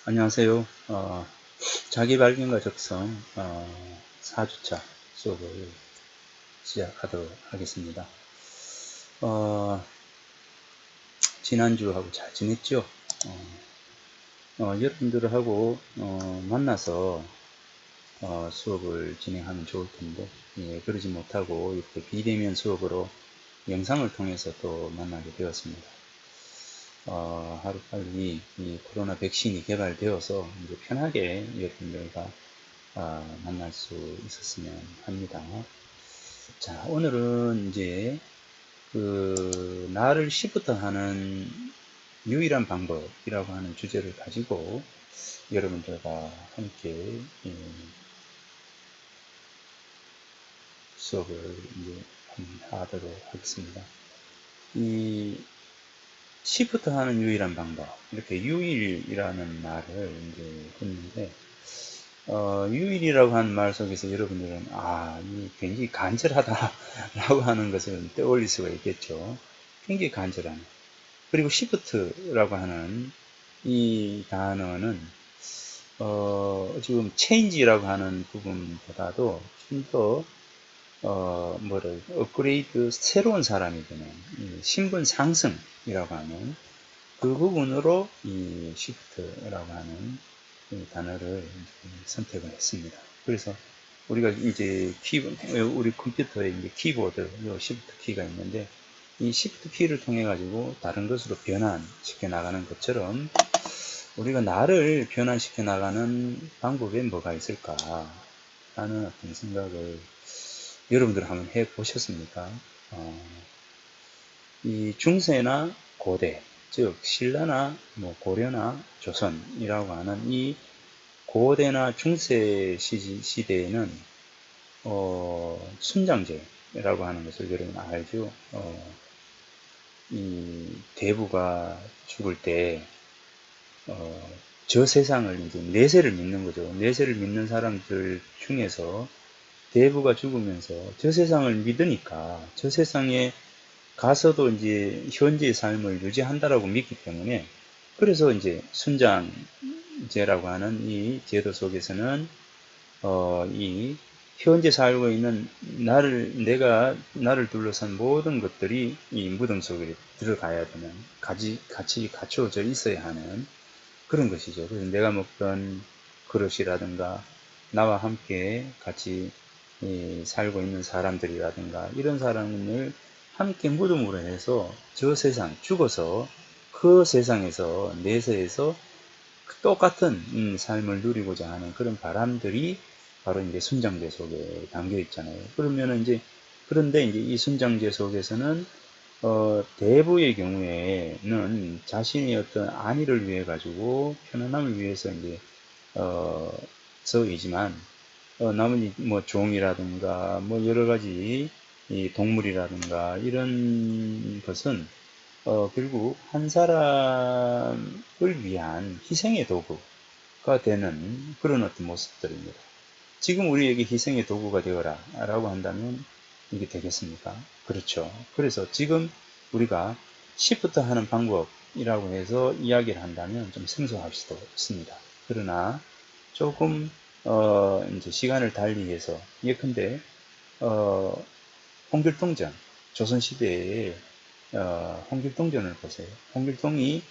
안녕하세요. 자기발견과 적성 4주차 수업을 시작하도록 하겠습니다. 지난주하고 잘 지냈죠? 여러분들하고 만나서 수업을 진행하면 좋을 텐데, 예, 그러지 못하고 이렇게 비대면 수업으로 영상을 통해서 또 만나게 되었습니다. 하루빨리 이 코로나 백신이 개발되어서 이제 편하게 여러분들과 만날 수 있었으면 합니다. 자, 오늘은 이제 나를 시부터 하는 유일한 방법이라고 하는 주제를 가지고 여러분들과 함께 수업을 이제 하도록 하겠습니다. 이 시부터 하는 유일한 방법, 이렇게 유일이라는 말을 이제 했는데, 유일이라고 하는 말 속에서 여러분들은, 이 굉장히 간절하다라고 하는 것을 떠올릴 수가 있겠죠. 굉장히 간절하네. 그리고 시프트라고 하는 이 단어는, 지금 체인지라고 하는 부분보다도 좀 더, 업그레이드, 새로운 사람이 되는, 신분 상승이라고 하는 그 부분으로 이 시프트라고 하는 이 단어를 선택을 했습니다. 그래서 우리가 이제 우리 컴퓨터에 이제 키보드, 요 시프트 키가 있는데, 이 시프트 키를 통해 가지고 다른 것으로 변환시켜 나가는 것처럼 우리가 나를 변환시켜 나가는 방법에 뭐가 있을까 하는 어떤 생각을 여러분들 한번 해 보셨습니까? 이 중세나 고대, 즉 신라나 고려나 조선이라고 하는 이 고대나 중세 시대에는 순장제라고 하는 것을 여러분 알죠? 이 대부가 죽을 때 저 세상을 이제 내세를 믿는 거죠. 내세를 믿는 사람들 중에서 대부가 죽으면서 저 세상을 믿으니까 저 세상에 가서도 이제 현재의 삶을 유지한다라고 믿기 때문에, 그래서 이제 순장제라고 하는 이 제도 속에서는 이 현재 살고 있는 나를 둘러싼 모든 것들이 이 무덤 속에 들어가야 되는, 같이 갖추어져 있어야 하는 그런 것이죠. 그래서 내가 먹던 그릇이라든가 나와 함께 같이 살고 있는 사람들이라든가 이런 사람을 함께 무덤으로 해서 저 세상 죽어서 그 세상에서 내세에서 똑같은 삶을 누리고자 하는 그런 바람들이 바로 이제 순장제 속에 담겨 있잖아요. 그런데 이제 이 순장제 속에서는 대부의 경우에는 자신의 어떤 안위를 위해 가지고 편안함을 위해서 이제 서이지만, 나머지 뭐 종이라든가 뭐 여러 가지 이 동물이라든가 이런 것은 결국 한 사람을 위한 희생의 도구가 되는 그런 어떤 모습들입니다. 지금 우리에게 희생의 도구가 되어라 라고 한다면 이게 되겠습니까? 그렇죠. 그래서 지금 우리가 시프트 하는 방법이라고 해서 이야기를 한다면 좀 생소할 수도 있습니다. 그러나 조금 이제 시간을 달리해서, 예컨대 홍길동전, 조선시대에 홍길동전을 보세요. 홍길동이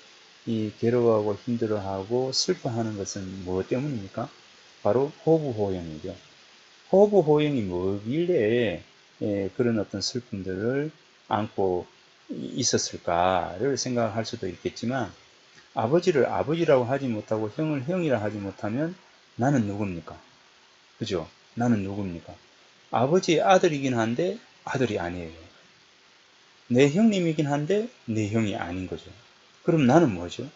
이 괴로워하고 힘들어하고 슬퍼하는 것은 무엇 때문입니까? 바로 호부호영이죠. 호부호영이 뭐길래 그런 어떤 슬픔들을 안고 있었을까를 생각할 수도 있겠지만, 아버지를 아버지라고 하지 못하고 형을 형이라 하지 못하면 나는 누굽니까? 그죠? 나는 누굽니까? 아버지의 아들이긴 한데 아들이 아니에요. 내 형님이긴 한데 내 형이 아닌 거죠. 그럼 나는 뭐죠?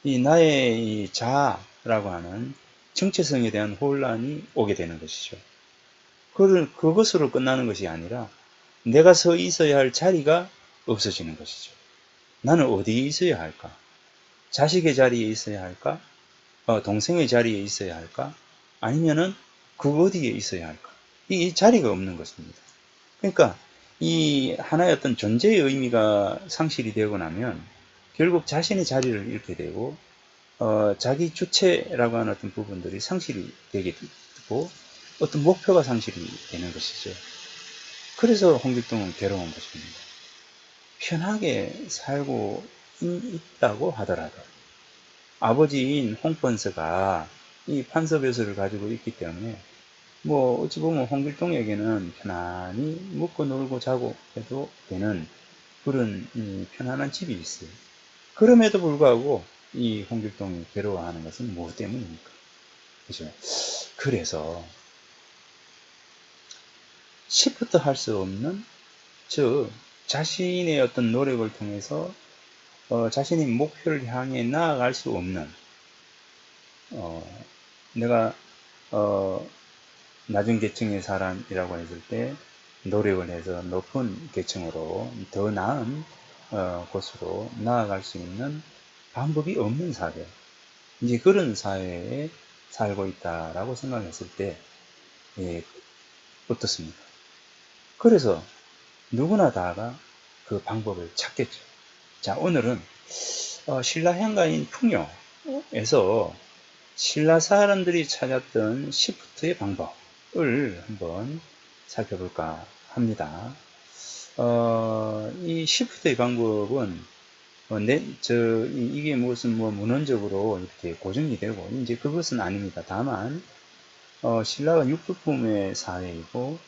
이 나의 이 자아라고 하는 정체성에 대한 혼란이 오게 되는 것이죠. 그것으로 끝나는 것이 아니라 내가 서 있어야 할 자리가 없어지는 것이죠. 나는 어디에 있어야 할까? 자식의 자리에 있어야 할까? 동생의 자리에 있어야 할까? 아니면은 그 어디에 있어야 할까? 이 자리가 없는 것입니다. 그러니까 이 하나의 어떤 존재의 의미가 상실이 되고 나면 결국 자신의 자리를 잃게 되고, 자기 주체라고 하는 어떤 부분들이 상실이 되게 되고 어떤 목표가 상실이 되는 것이죠. 그래서 홍길동은 괴로운 것입니다. 편하게 살고 있다고 하더라도 아버지인 홍펀서가 이 판서벼슬을 가지고 있기 때문에 뭐 어찌 보면 홍길동에게는 편안히 먹고 놀고 자고 해도 되는 그런 편안한 집이 있어요. 그럼에도 불구하고 이 홍길동이 괴로워하는 것은 무엇 때문입니까? 그죠? 그래서 시프트 할 수 없는, 즉 자신의 어떤 노력을 통해서 자신의 목표를 향해 나아갈 수 없는, 내가 낮은 계층의 사람이라고 했을 때 노력을 해서 높은 계층으로 더 나은 곳으로 나아갈 수 있는 방법이 없는 사회, 이제 그런 사회에 살고 있다라고 생각했을 때 예, 어떻습니까? 그래서 누구나 다가 그 방법을 찾겠죠. 자, 오늘은 신라향가인 풍요에서 신라 사람들이 찾았던 시프트의 방법을 한번 살펴볼까 합니다. 이 시프트의 방법은 이게 무슨 뭐 문헌적으로 이렇게 고정이 되고 이제 그것은 아닙니다. 다만 신라가 육두품의 사회이고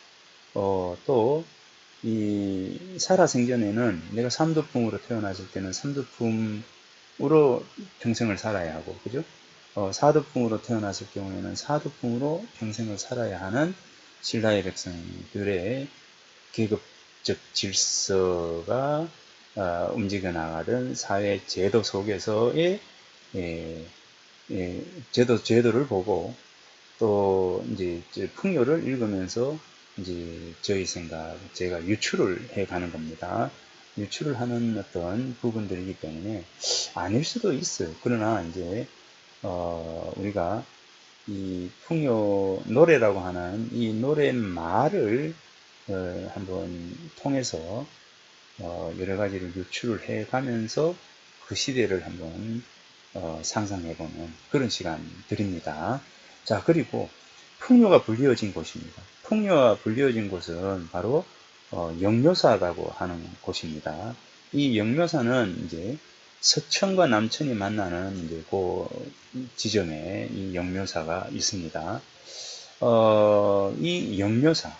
또 이 살아생전에는 내가 삼두품으로 태어났을 때는 삼두품으로 평생을 살아야 하고, 그죠? 사두품으로 태어났을 경우에는 사두품으로 평생을 살아야 하는 신라의 백성들의 계급적 질서가 움직여 나가던 사회 제도 속에서의 예, 제도를 보고 또 이제 풍요를 읽으면서 이제 제가 유추를 해 가는 겁니다. 유추를 하는 어떤 부분들이기 때문에 아닐 수도 있어요. 그러나 이제 우리가 이 풍요 노래라고 하는 이 노랫말을 한번 통해서 여러 가지를 유추를 해 가면서 그 시대를 한번 상상해보는 그런 시간들입니다. 자, 그리고 풍요가 불리어진 곳입니다. 풍요가 불리어진 곳은 바로 영묘사라고 하는 곳입니다. 이 영묘사는 이제 서천과 남천이 만나는 이제 그 지점에 이 영묘사가 있습니다. 이 영묘사,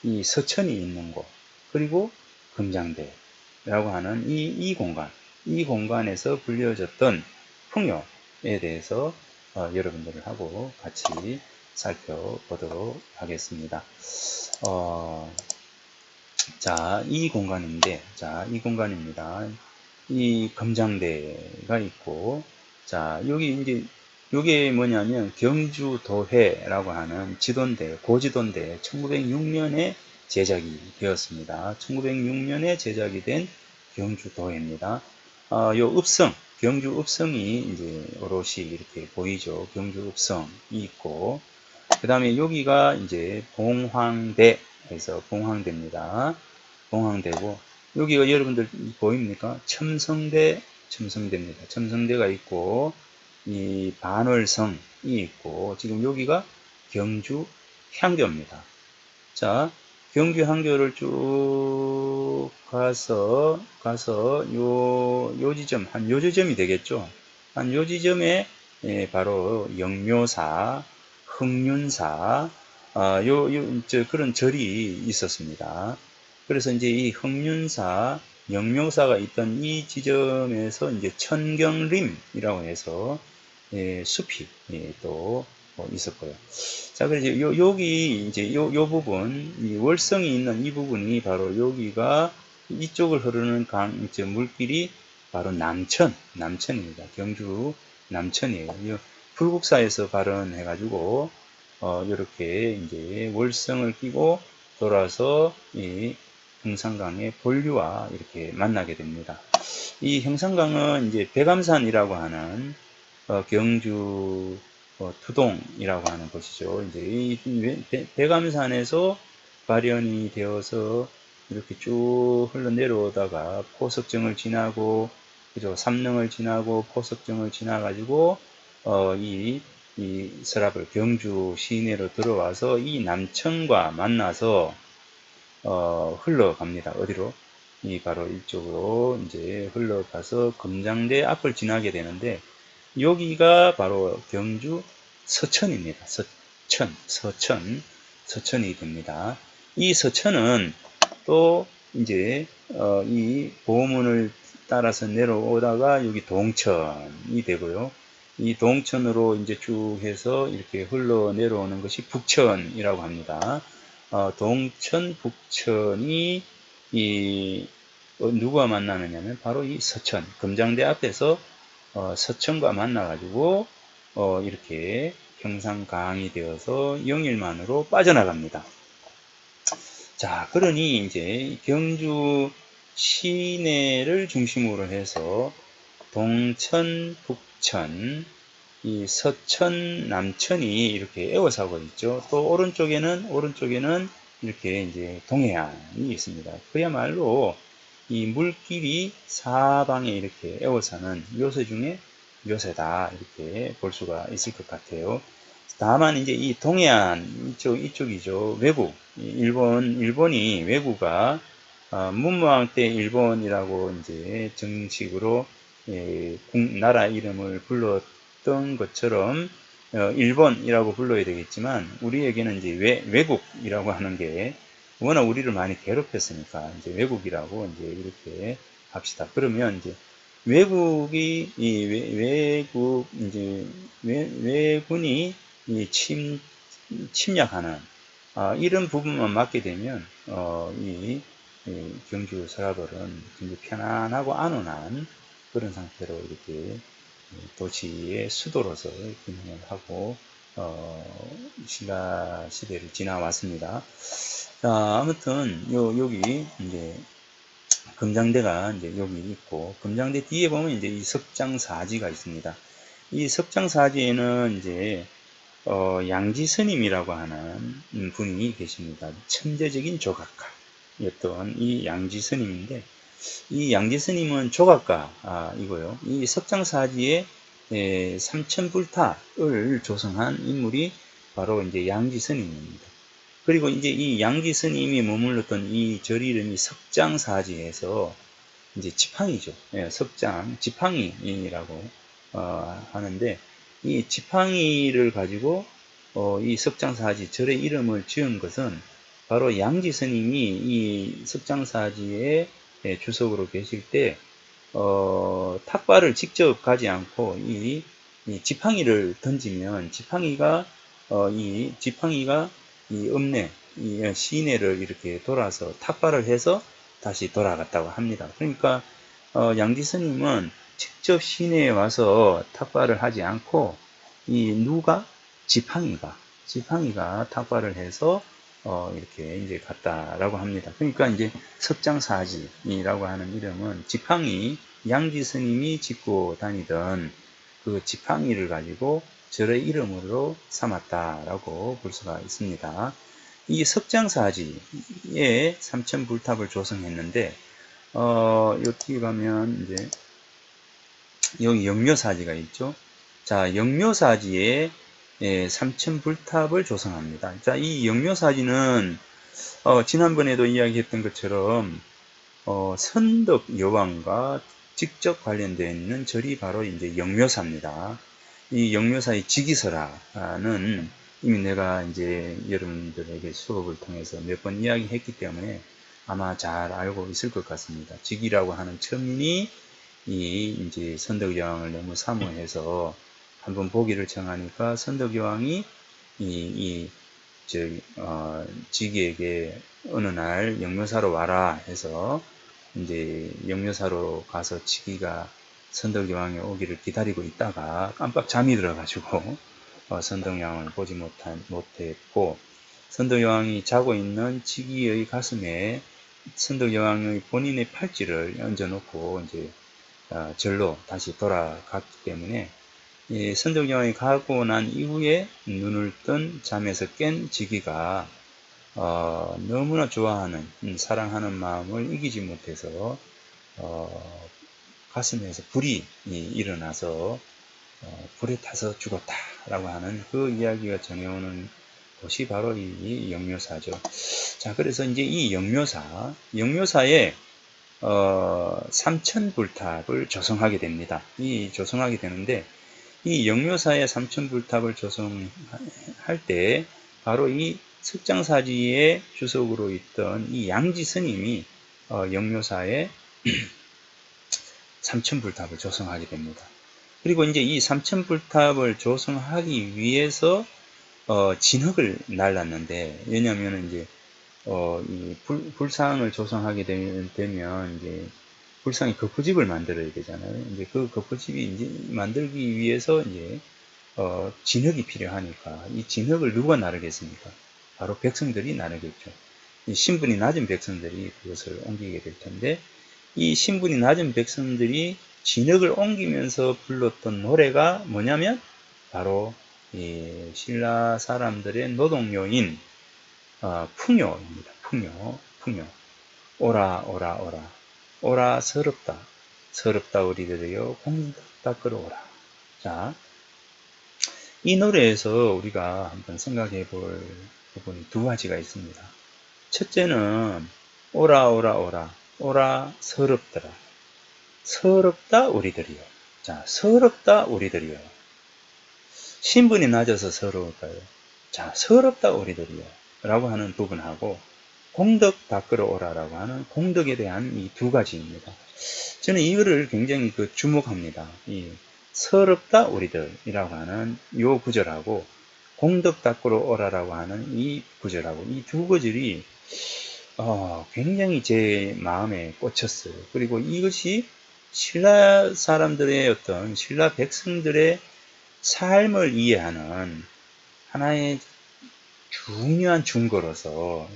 이 서천이 있는 곳, 그리고 금장대라고 하는 이 공간, 이 공간에서 불려졌던 풍요에 대해서 여러분들을 하고 같이 살펴보도록 하겠습니다. 자, 이 공간입니다. 이 금장대가 있고, 자, 여기 이제, 요게 뭐냐면, 경주도회라고 하는 지도인데, 고지도인데, 1906년에 제작이 되었습니다. 1906년에 제작이 된 경주도회입니다. 요 읍성, 경주 읍성이 이제 오롯이 이렇게 보이죠. 경주 읍성이 있고, 그 다음에 여기가 이제 봉황대에서 봉황대입니다. 봉황대고, 여기가 여러분들 보입니까? 첨성대입니다. 첨성대가 있고, 이 반월성이 있고, 지금 여기가 경주 향교입니다. 자, 경주 향교를 쭉 가서 요 지점, 한 요 지점이 되겠죠? 한 요 지점에 바로 영묘사, 흥륜사, 그런 절이 있었습니다. 그래서 이제 이 흥륜사, 영묘사가 있던 이 지점에서 이제 천경림이라고 해서 숲이 또 있었고요. 자, 그래서 여기 이제 요 부분, 이 월성이 있는 이 부분이 바로 여기가 이쪽을 흐르는 물길이 바로 남천입니다. 경주 남천이에요. 불국사에서 발원해가지고 이렇게 이제 월성을 끼고 돌아서 이 형산강의 본류와 이렇게 만나게 됩니다. 이 형산강은 이제 백암산이라고 하는 경주 투동이라고 하는 곳이죠. 이제 이 백암산에서 발현이 되어서 이렇게 쭉 흘러내려오다가 포석정을 지나고 그죠? 삼릉을 지나고 포석정을 지나가지고 이 서랍을 경주 시내로 들어와서 이 남천과 만나서 흘러갑니다. 어디로? 이 바로 이쪽으로 이제 흘러가서 금장대 앞을 지나게 되는데 여기가 바로 경주 서천입니다. 서천이 됩니다. 이 서천은 또 이제 이 보문을 따라서 내려오다가 여기 동천이 되고요. 이 동천으로 이제 쭉 해서 이렇게 흘러 내려오는 것이 북천이라고 합니다. 동천, 북천이 누구와 만나느냐면 바로 이 서천, 금장대 앞에서 서천과 만나가지고 이렇게 평상강이 되어서 영일만으로 빠져나갑니다. 자, 그러니 이제 경주 시내를 중심으로 해서 동천, 북천, 이 서천, 남천이 이렇게 에워싸고 있죠. 또 오른쪽에는 이렇게 이제 동해안이 있습니다. 그야말로 이 물길이 사방에 이렇게 에워싸는 요새 중에 요새다 이렇게 볼 수가 있을 것 같아요. 다만 이제 이 동해안 이쪽이죠. 외국 일본이 외구가 문무왕 때 일본이라고 이제 정식으로 나라 이름을 불렀던 것처럼 일본이라고 불러야 되겠지만 우리에게는 이제 외국이라고 하는 게 워낙 우리를 많이 괴롭혔으니까 이제 외국이라고 이제 이렇게 합시다. 그러면 이제 외국이 외국 이제 외군이 이 침략하는 이런 부분만 맞게 되면 이 경주 서라벌은 굉장히 편안하고 안온한 그런 상태로 이렇게 도시의 수도로서 기능을 하고 신라 시대를 지나왔습니다. 자, 아무튼 여기 이제 금장대가 이제 여기 있고 금장대 뒤에 보면 이제 이 석장사지가 있습니다. 이 석장사지에는 이제 양지 스님이라고 하는 분이 계십니다. 천재적인 조각가였던 이 양지 스님인데 이 양지 스님은 조각가이고요. 이 석장사지에 삼천불탑을 조성한 인물이 바로 이제 양지 스님입니다. 그리고 이제 이 양지 스님이 머물렀던 이 절 이름이 석장사지에서 이제 지팡이죠. 석장, 지팡이라고 하는데 이 지팡이를 가지고 이 석장사지 절의 이름을 지은 것은 바로 양지 스님이 이 석장사지의 주석으로 계실 때 탁발을 직접 가지 않고 이 지팡이를 던지면 지팡이가 이 읍내 이 시내를 이렇게 돌아서 탁발을 해서 다시 돌아갔다고 합니다. 그러니까 양지 스님은 직접 시내에 와서 탁발을 하지 않고 지팡이가 탁발을 해서 이렇게 이제 갔다라고 합니다. 그러니까 이제 석장사지라고 하는 이름은 지팡이 양지 스님이 짚고 다니던 그 지팡이를 가지고 절의 이름으로 삼았다라고 볼 수가 있습니다. 이 석장사지에 삼천불탑을 조성했는데 여기 가면 이제 여기 영묘사지가 있죠. 자, 영묘사지에 삼천불탑을 조성합니다. 자, 이 영묘사지는 지난번에도 이야기했던 것처럼 선덕 여왕과 직접 관련되어 있는 절이 바로 이제 영묘사입니다. 이 영묘사의 지기설화는 이미 내가 이제 여러분들에게 수업을 통해서 몇 번 이야기했기 때문에 아마 잘 알고 있을 것 같습니다. 직이라고 하는 첨인이 이제 선덕 여왕을 너무 사모해서 한번 보기를 청하니까 선덕 여왕이 직위에게 어느 날 영묘사로 와라 해서 이제 영묘사로 가서 직위가 선덕 여왕이 오기를 기다리고 있다가 깜빡 잠이 들어가지고 선덕 여왕을 보지 못했고 선덕 여왕이 자고 있는 직위의 가슴에 선덕 여왕의 본인의 팔찌를 얹어놓고 이제 절로 다시 돌아갔기 때문에 선덕 여왕이 가고 난 이후에 눈을 뜬 잠에서 깬 직위가 너무나 좋아하는 사랑하는 마음을 이기지 못해서 가슴에서 불이 일어나서 불에 타서 죽었다라고 하는 그 이야기가 전해오는 곳이 바로 이 영묘사죠. 자, 그래서 이제 이 영묘사에 삼천불탑을 조성하게 됩니다. 조성하게 되는데, 이 영묘사의 삼천불탑을 조성할 때 바로 이 석장사지의 주석으로 있던 이 양지 스님이 영묘사에 삼천불탑을 조성하게 됩니다. 그리고 이제 이 삼천불탑을 조성하기 위해서 진흙을 날랐는데, 왜냐하면 이제 이 불상을 조성하게 되면 이제 불상이 거푸집을 만들어야 되잖아요. 이제 그 거푸집이 이제 만들기 위해서 이제 진흙이 필요하니까 이 진흙을 누가 나르겠습니까? 바로 백성들이 나르겠죠. 이 신분이 낮은 백성들이 그것을 옮기게 될 텐데, 이 신분이 낮은 백성들이 진흙을 옮기면서 불렀던 노래가 뭐냐면 바로 이 신라 사람들의 노동요인 풍요입니다. 풍요. 오라 오라 오라 오라 서럽다 우리들이여 공덕 닦으러 오라. 자, 이 노래에서 우리가 한번 생각해 볼 부분이 두 가지가 있습니다. 첫째는 오라 오라 오라 오라 서럽더라. 서럽다 우리들이여. 자, 서럽다 우리들이여. 신분이 낮아서 서러울까요? 자, 서럽다 우리들이여 라고 하는 부분하고 공덕 닦으러 오라라고 하는 공덕에 대한 이 두 가지입니다. 저는 이거를 굉장히 주목합니다. 이 서럽다 우리들이라고 하는 이 구절하고 공덕 닦으러 오라라고 하는 이 구절하고 이 두 구절이 굉장히 제 마음에 꽂혔어요. 그리고 이것이 신라 사람들의 어떤 신라 백성들의 삶을 이해하는 하나의 중요한 증거로서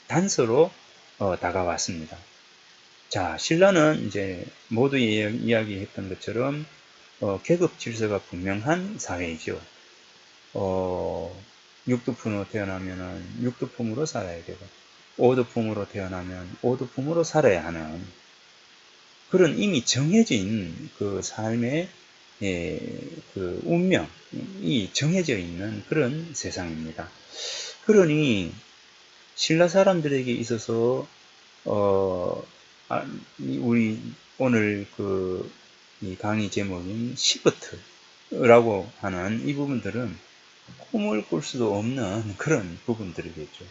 단서로 다가왔습니다. 자, 신라는 이제 모두 이야기했던 것처럼 계급 질서가 분명한 사회이죠. 육두품으로 태어나면은 육두품으로 살아야 되고, 오두품으로 태어나면 오두품으로 살아야 하는 그런 이미 정해진 그 삶의 그 운명이 정해져 있는 그런 세상입니다. 그러니 신라 사람들에게 있어서 우리 오늘 이 강의 제목인 시버트라고 하는 이 부분들은 꿈을 꿀 수도 없는 그런 부분들이겠죠.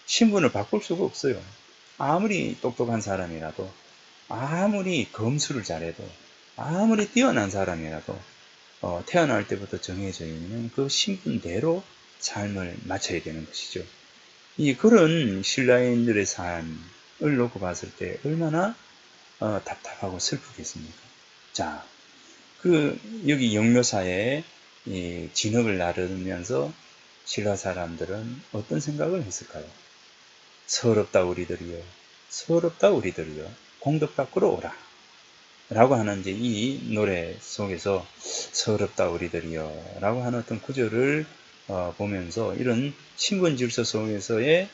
신분을 바꿀 수가 없어요. 아무리 똑똑한 사람이라도, 아무리 검수를 잘해도, 아무리 뛰어난 사람이라도 태어날 때부터 정해져 있는 그 신분대로 삶을 마쳐야 되는 것이죠. 그런 신라인들의 삶을 놓고 봤을 때 얼마나 답답하고 슬프겠습니까? 자, 여기 영묘사에 진흙을 나르면서 신라 사람들은 어떤 생각을 했을까요? 서럽다 우리들이여, 서럽다 우리들이여, 공덕 닦으러 오라. 라고 하는 이제 이 노래 속에서 서럽다 우리들이여 라고 하는 어떤 구절을 보면서 이런 신분 질서 속에서의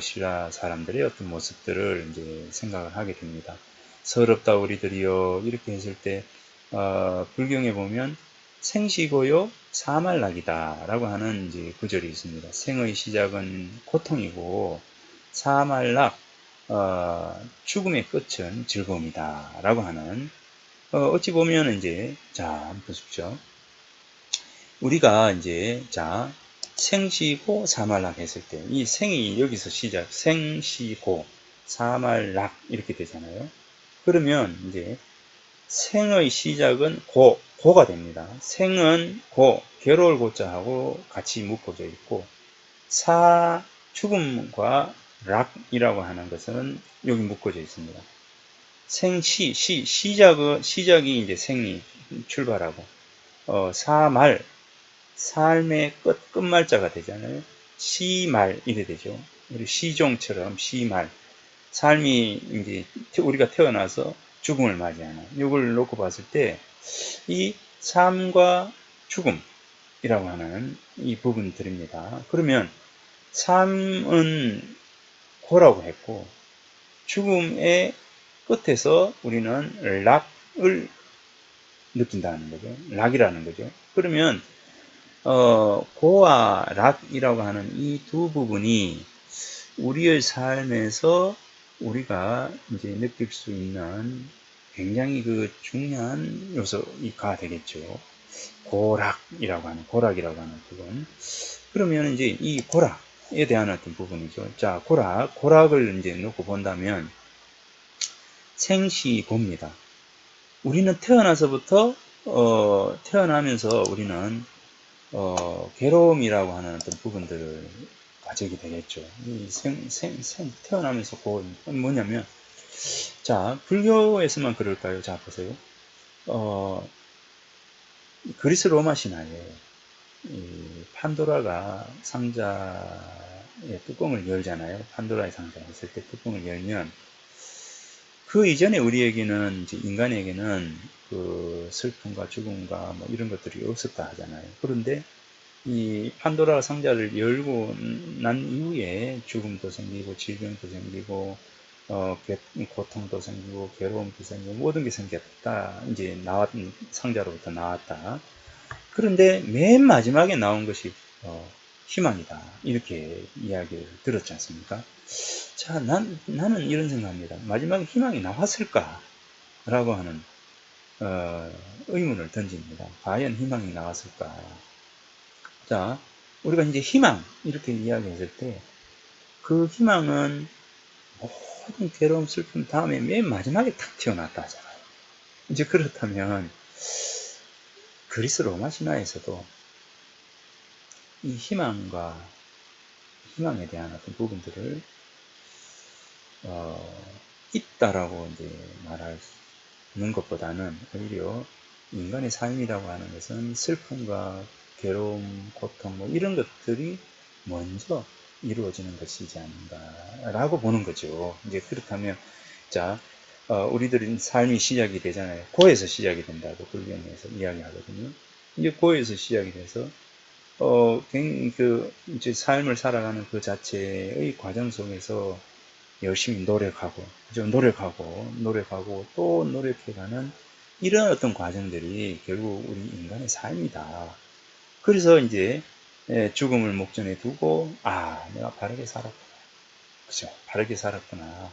신라 사람들의 어떤 모습들을 이제 생각을 하게 됩니다. 서럽다 우리들이여 이렇게 했을 때 불경에 보면 생시고요 사말락이다 라고 하는 이제 구절이 있습니다. 생의 시작은 고통이고 사말락 죽음의 끝은 즐거움이다 라고 하는 어찌 보면 이제 자 한번 보십시오. 우리가 이제 자 생시고 사말락 했을 때 이 생이 여기서 시작 생시고 사말락 이렇게 되잖아요. 그러면 이제 생의 시작은 고가 됩니다. 생은 괴로울 고자하고 같이 묶어져 있고 죽음과 락이라고 하는 것은 여기 묶어져 있습니다. 시작이 이제 생이 출발하고 삶의 끝말자가 되잖아요. 시말 이래 되죠. 우리 시종처럼 시말 삶이 이제 우리가 태어나서 죽음을 맞이하는 이걸 놓고 봤을 때 이 삶과 죽음이라고 하는 이 부분들입니다. 그러면 삶은 고라고 했고 죽음의 끝에서 우리는 락을 느낀다는 거죠. 락이라는 거죠. 그러면 고와 락이라고 하는 이 두 부분이 우리의 삶에서 우리가 이제 느낄 수 있는 굉장히 그 중요한 요소가 되겠죠. 고락이라고 하는 부분. 그러면 이제 이 고락에 대한 어떤 부분이죠. 자, 고락을 이제 놓고 본다면 생시고입니다. 우리는 태어나서부터 태어나면서 우리는 괴로움이라고 하는 어떤 부분들을 가지게 되겠죠. 이 태어나면서 뭐냐면, 자, 불교에서만 그럴까요? 자, 보세요. 그리스 로마 신화에 이 판도라가 상자의 뚜껑을 열잖아요. 판도라의 상자가 있을 때 뚜껑을 열면 그 이전에 우리에게는 이제 인간에게는 그 슬픔과 죽음과 뭐 이런 것들이 없었다 하잖아요. 그런데 이 판도라 상자를 열고 난 이후에 죽음도 생기고 질병도 생기고 고통도 생기고 괴로움도 생기고 모든 게 생겼다. 이제 상자로부터 나왔다. 그런데 맨 마지막에 나온 것이 희망이다. 이렇게 이야기를 들었지 않습니까? 자, 나는 이런 생각합니다. 마지막에 희망이 나왔을까? 라고 하는 의문을 던집니다. 과연 희망이 나왔을까? 자, 우리가 이제 희망 이렇게 이야기했을 때 그 희망은 모든 괴로움, 슬픔 다음에 맨 마지막에 탁 튀어나왔다 하잖아요. 이제 그렇다면 그리스 로마 신화에서도 이 희망에 대한 어떤 부분들을 있다라고 이제 말하는 것보다는 오히려 인간의 삶이라고 하는 것은 슬픔과 괴로움, 고통 뭐 이런 것들이 먼저 이루어지는 것이지 않는가라고 보는 거죠. 이제 그렇다면 자, 우리들은 삶이 시작이 되잖아요. 고에서 시작이 된다고 불교에서 이야기하거든요. 이제 고에서 시작이 돼서 이제 삶을 살아가는 그 자체의 과정 속에서 열심히 노력하고, 그죠? 노력하고, 또 노력해가는 이런 어떤 과정들이 결국 우리 인간의 삶이다. 그래서 이제 죽음을 목전에 두고, 내가 바르게 살았구나. 그죠? 바르게 살았구나.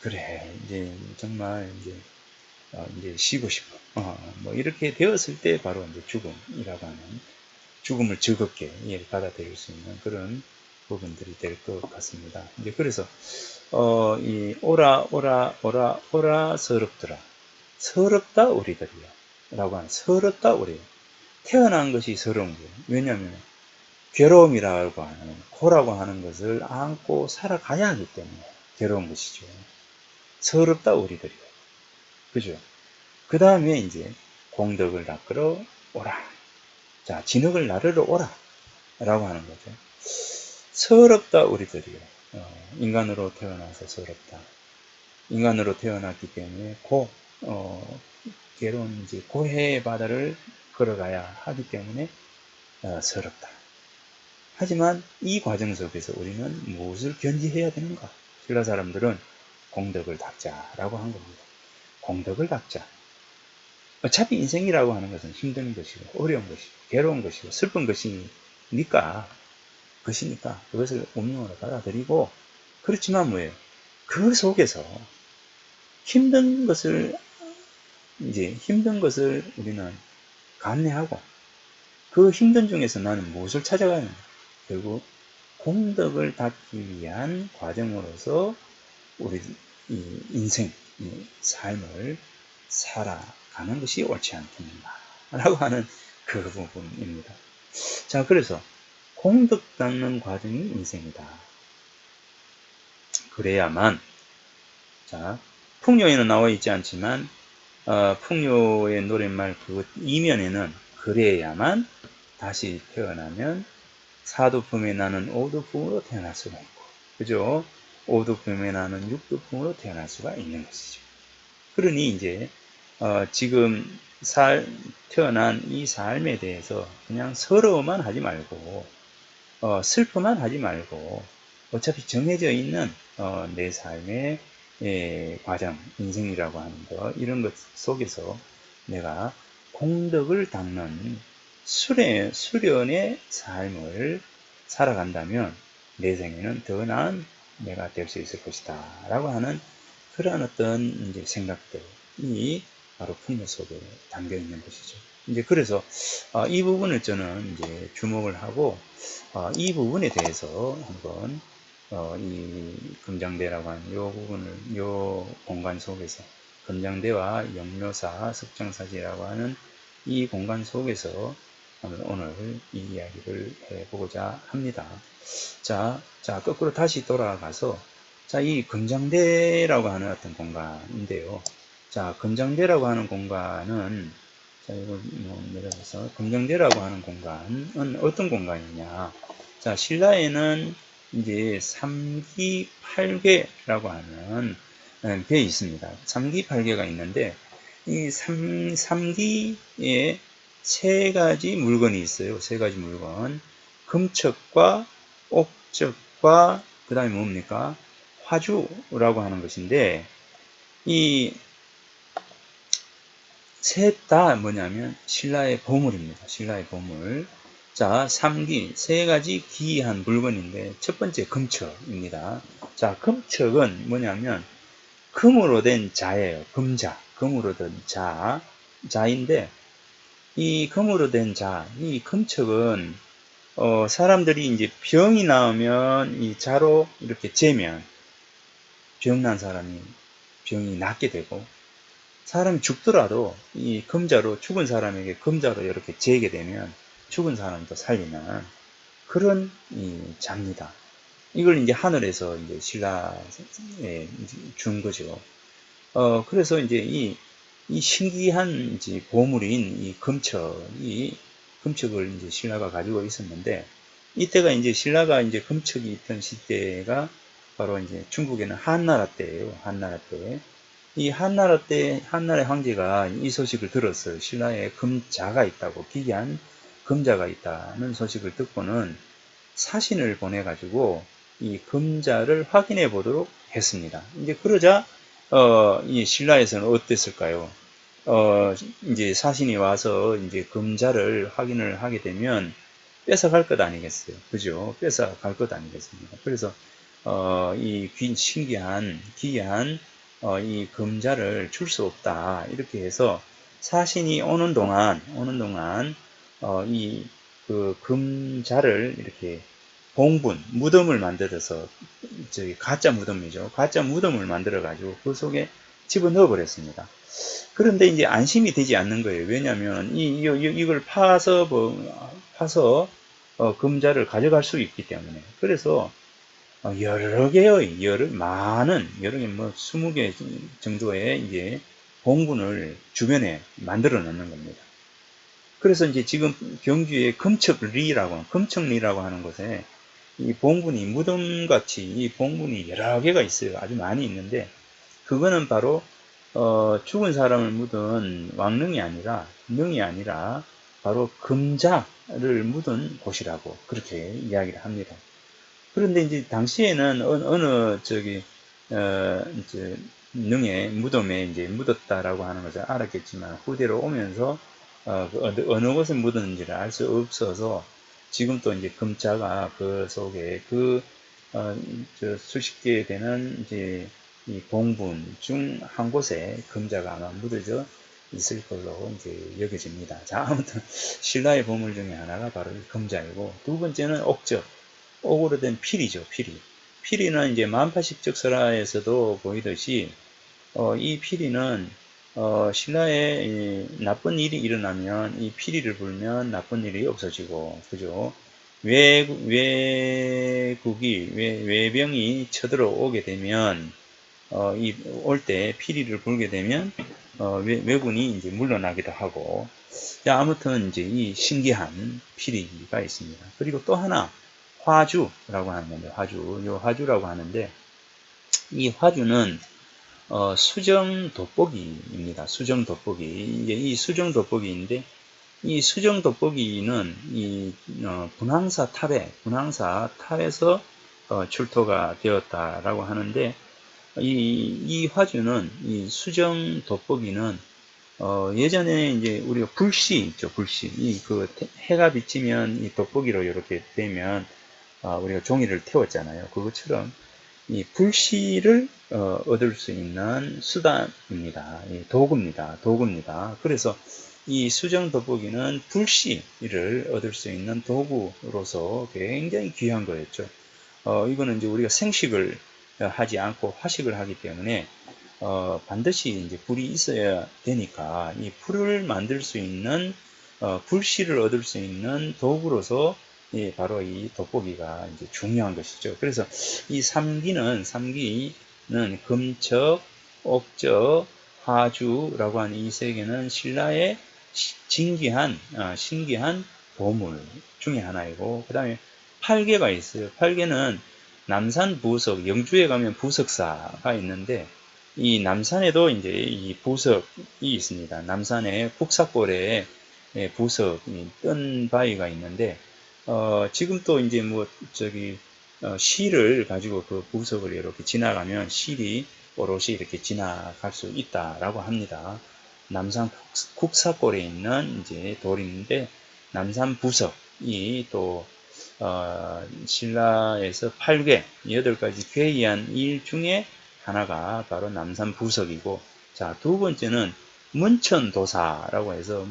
그래, 이제 정말 이제 쉬고 싶어. 뭐 이렇게 되었을 때 바로 이제 죽음이라고 하는 죽음을 즐겁게 받아들일 수 있는 그런 부분들이 될 것 같습니다. 이제 그래서 이 오라 서럽더라. 서럽다 우리들이요. 라고 하는 서럽다 우리. 태어난 것이 서러운 거예요. 왜냐하면 괴로움이라고 하는 고라고 하는 것을 안고 살아가야 하기 때문에 괴로운 것이죠. 서럽다 우리들이요. 그죠? 그 다음에 이제 공덕을 닦으러 오라. 자, 진흙을 나르러 오라. 라고 하는 거죠. 서럽다 우리들이요. 인간으로 태어나서 서럽다. 인간으로 태어났기 때문에 괴로운 이제 고해의 바다를 걸어가야 하기 때문에 서럽다. 하지만 이 과정 속에서 우리는 무엇을 견지해야 되는가? 신라 사람들은 공덕을 닦자라고 한 겁니다. 공덕을 닦자. 어차피 인생이라고 하는 것은 힘든 것이고 어려운 것이고 괴로운 것이고 슬픈 것이니까 그것을 운명으로 받아들이고, 그렇지만 뭐예요? 그 속에서 힘든 것을 우리는 감내하고 그 힘든 중에서 나는 무엇을 찾아가는 결국 공덕을 닦기 위한 과정으로서 우리 이 인생, 이 삶을 살아가는 것이 옳지 않겠는가 라고 하는 그 부분입니다. 자, 그래서 공덕 닦는 과정이 인생이다. 그래야만, 자, 풍요에는 나와 있지 않지만 풍요의 노랫말 그 이면에는 그래야만 다시 태어나면 사두품에 나는 오두품으로 태어날 수가 있고, 그죠? 오두품에 나는 육두품으로 태어날 수가 있는 것이죠. 그러니 이제 지금 태어난 이 삶에 대해서 그냥 서러워만 하지 말고 슬퍼만 하지 말고 어차피 정해져 있는 내 삶의 과정, 인생이라고 하는 것, 이런 것 속에서 내가 공덕을 닦는 수련의 삶을 살아간다면 내 생에는 더 나은 내가 될 수 있을 것이다 라고 하는 그러한 어떤 이제 생각들이 바로 풍요 속에 담겨 있는 것이죠. 이제 그래서 이 부분을 저는 이제 주목을 하고 이 부분에 대해서 한번 이 금장대라고 하는 요 부분을 요 공간 속에서 금장대와 영묘사 석장사지라고 하는 이 공간 속에서 오늘 이 이야기를 해보고자 합니다. 자, 거꾸로 다시 돌아가서 자, 이 금장대라고 하는 어떤 공간인데요. 자, 금장대라고 하는 공간은 자, 이걸 내려서 금장대라고 하는 공간은 어떤 공간이냐? 자, 신라에는 이제 삼기팔괴라고 하는 게 있습니다. 삼기팔괴가 있는데 이 삼기에 세 가지 물건이 있어요. 세 가지 물건. 금척과 옥적과 그 다음에 뭡니까? 화주라고 하는 것인데 이 셋 다 뭐냐면 신라의 보물입니다. 신라의 보물. 자, 삼기, 세 가지 기이한 물건인데 첫 번째 금척입니다. 자, 금척은 뭐냐면 금으로 된 자예요. 금자. 금으로 된 자인데 이 금으로 된 자, 이 금척은 사람들이 이제 병이 나오면 이 자로 이렇게 재면 병난 사람이 병이 낫게 되고 사람이 죽더라도 이 금자로 죽은 사람에게 금자로 이렇게 재게 되면 죽은 사람도 살리는 그런 이 자입니다. 이걸 이제 하늘에서 이제 신라에 준 거죠. 그래서 이제 이 신기한 이제 보물인 이 금척을 이제 신라가 가지고 있었는데, 이때가 이제 신라가 이제 금척이 있던 시대가 바로 이제 중국에는 한나라 때예요. 한나라 때. 이 한나라 때, 한나라의 황제가 이 소식을 들었어요. 신라에 금자가 있다고, 기이한 금자가 있다는 소식을 듣고는 사신을 보내가지고 이 금자를 확인해 보도록 했습니다. 이제 그러자, 이 신라에서는 어땠을까요? 이제 사신이 와서 이제 금자를 확인을 하게 되면 뺏어갈 것 아니겠어요. 그죠? 뺏어갈 것 아니겠습니까? 그래서, 이 신기한, 기이한, 이 금자를 줄 수 없다. 이렇게 해서 사신이 오는 동안, 그 금자를 이렇게 봉분, 무덤을 만들어서, 가짜 무덤이죠. 가짜 무덤을 만들어가지고 그 속에 집어넣어 버렸습니다. 그런데 이제 안심이 되지 않는 거예요. 왜냐하면 이걸 파서 금자를 가져갈 수 있기 때문에. 그래서 여러 개의 여러 개 뭐 20개 정도의 이제 봉분을 주변에 만들어 놓는 겁니다. 그래서 이제 지금 경주의 금척리라고 하는 곳에 이 봉분이 무덤같이 이 봉분이 여러 개가 있어요. 아주 많이 있는데 그거는 바로 죽은 사람을 묻은 능이 아니라 바로 금자를 묻은 곳이라고 그렇게 이야기를 합니다. 그런데 이제 당시에는 이제 능의 무덤에 이제 묻었다라고 하는 것을 알았겠지만 후대로 오면서 어느 곳에 묻었는지를 알 수 없어서 지금 또 이제 금자가 그 속에 수십 개 되는 이제 이 봉분 중 한 곳에 금자가 아마 묻어져 있을 걸로 이제 여겨집니다. 자, 아무튼 신라의 보물 중에 하나가 바로 이 금자이고, 두 번째는 옥으로 된 피리죠. 피리는 이제 만파식적설화에서도 보이듯이 이 피리는 신라에 나쁜 일이 일어나면 이 피리를 불면 나쁜 일이 없어지고, 그죠? 외병이 쳐들어오게 되면 올 때 피리를 불게 되면 외군이 이제 물러나기도 하고. 자, 아무튼 이제 이 신기한 피리가 있습니다. 그리고 또 하나 화주라고 하는 건데, 화주라고 하는데, 이 화주는 수정 돋보기입니다. 수정 돋보기. 이제 이 수정 돋보기인데, 이 수정 돋보기는 이 분황사 탑에서 출토가 되었다라고 하는데, 이 화주는, 이 수정 돋보기는, 예전에 이제 우리가 불씨 있죠, 불씨. 해가 비치면 이 돋보기로 이렇게 되면, 우리가 종이를 태웠잖아요. 그것처럼 이 불씨를 얻을 수 있는 수단입니다. 도구입니다. 그래서 이 수정 돋보기는 불씨를 얻을 수 있는 도구로서 굉장히 귀한 거였죠. 이거는 이제 우리가 생식을 하지 않고 화식을 하기 때문에 반드시 이제 불이 있어야 되니까 이 불을 만들 수 있는 불씨를 얻을 수 있는 도구로서 바로 이 돋보기가 이제 중요한 것이죠. 그래서 이 삼기는 금척, 옥적, 화주라고 하는 이 세 개는 신라의 신기한 보물 중에 하나이고, 그 다음에 팔개가 있어요. 팔개는 남산 부석, 영주에 가면 부석사가 있는데, 이 남산에도 이제 이 부석이 있습니다. 남산에 국사골에 부석이 뜬 바위가 있는데, 지금 또 이제 실을 가지고 그 부석을 이렇게 지나가면 실이 오롯이 이렇게 지나갈 수 있다라고 합니다. 남산 국사골에 있는 이제 돌인데, 남산 부석이 또 신라에서 8궤, 8가지 괴이한 일 중에 하나가 바로 남산 부석이고, 자, 두 번째는 문천도사라고 해서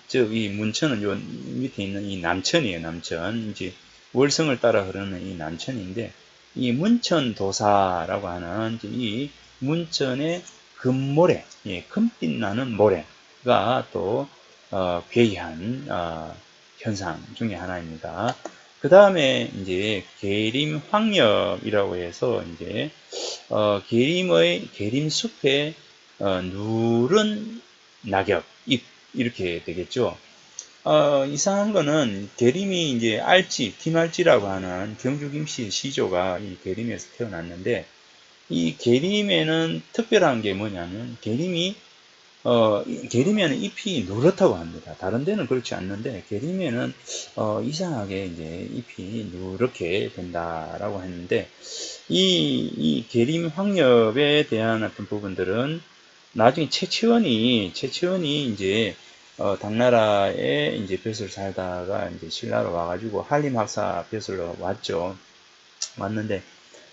즉 이 문천은 요 밑에 있는 이 남천이에요. 남천. 이제 월성을 따라 흐르는 이 남천인데, 이 문천도사라고 하는 이제 이 문천의 금모래, 금빛 나는 모래가 또 괴이한 현상 중에 하나입니다. 그 다음에 이제 계림황렵이라고 해서 이제 계림숲의 누른 낙엽, 잎 이렇게 되겠죠. 이상한 거는 계림이 이제 김알지라고 하는 경주 김씨의 시조가 이 계림에서 태어났는데, 이 계림에는 특별한 게 뭐냐면 계림에는 잎이 누렇다고 합니다. 다른 데는 그렇지 않는데 계림에는 이상하게 이제 잎이 누렇게 된다라고 했는데, 이 계림 황엽에 대한 어떤 부분들은 나중에 최치원이 이제 당나라에 이제 벼슬 살다가 이제 신라로 와가지고 한림학사 벼슬로 왔는데,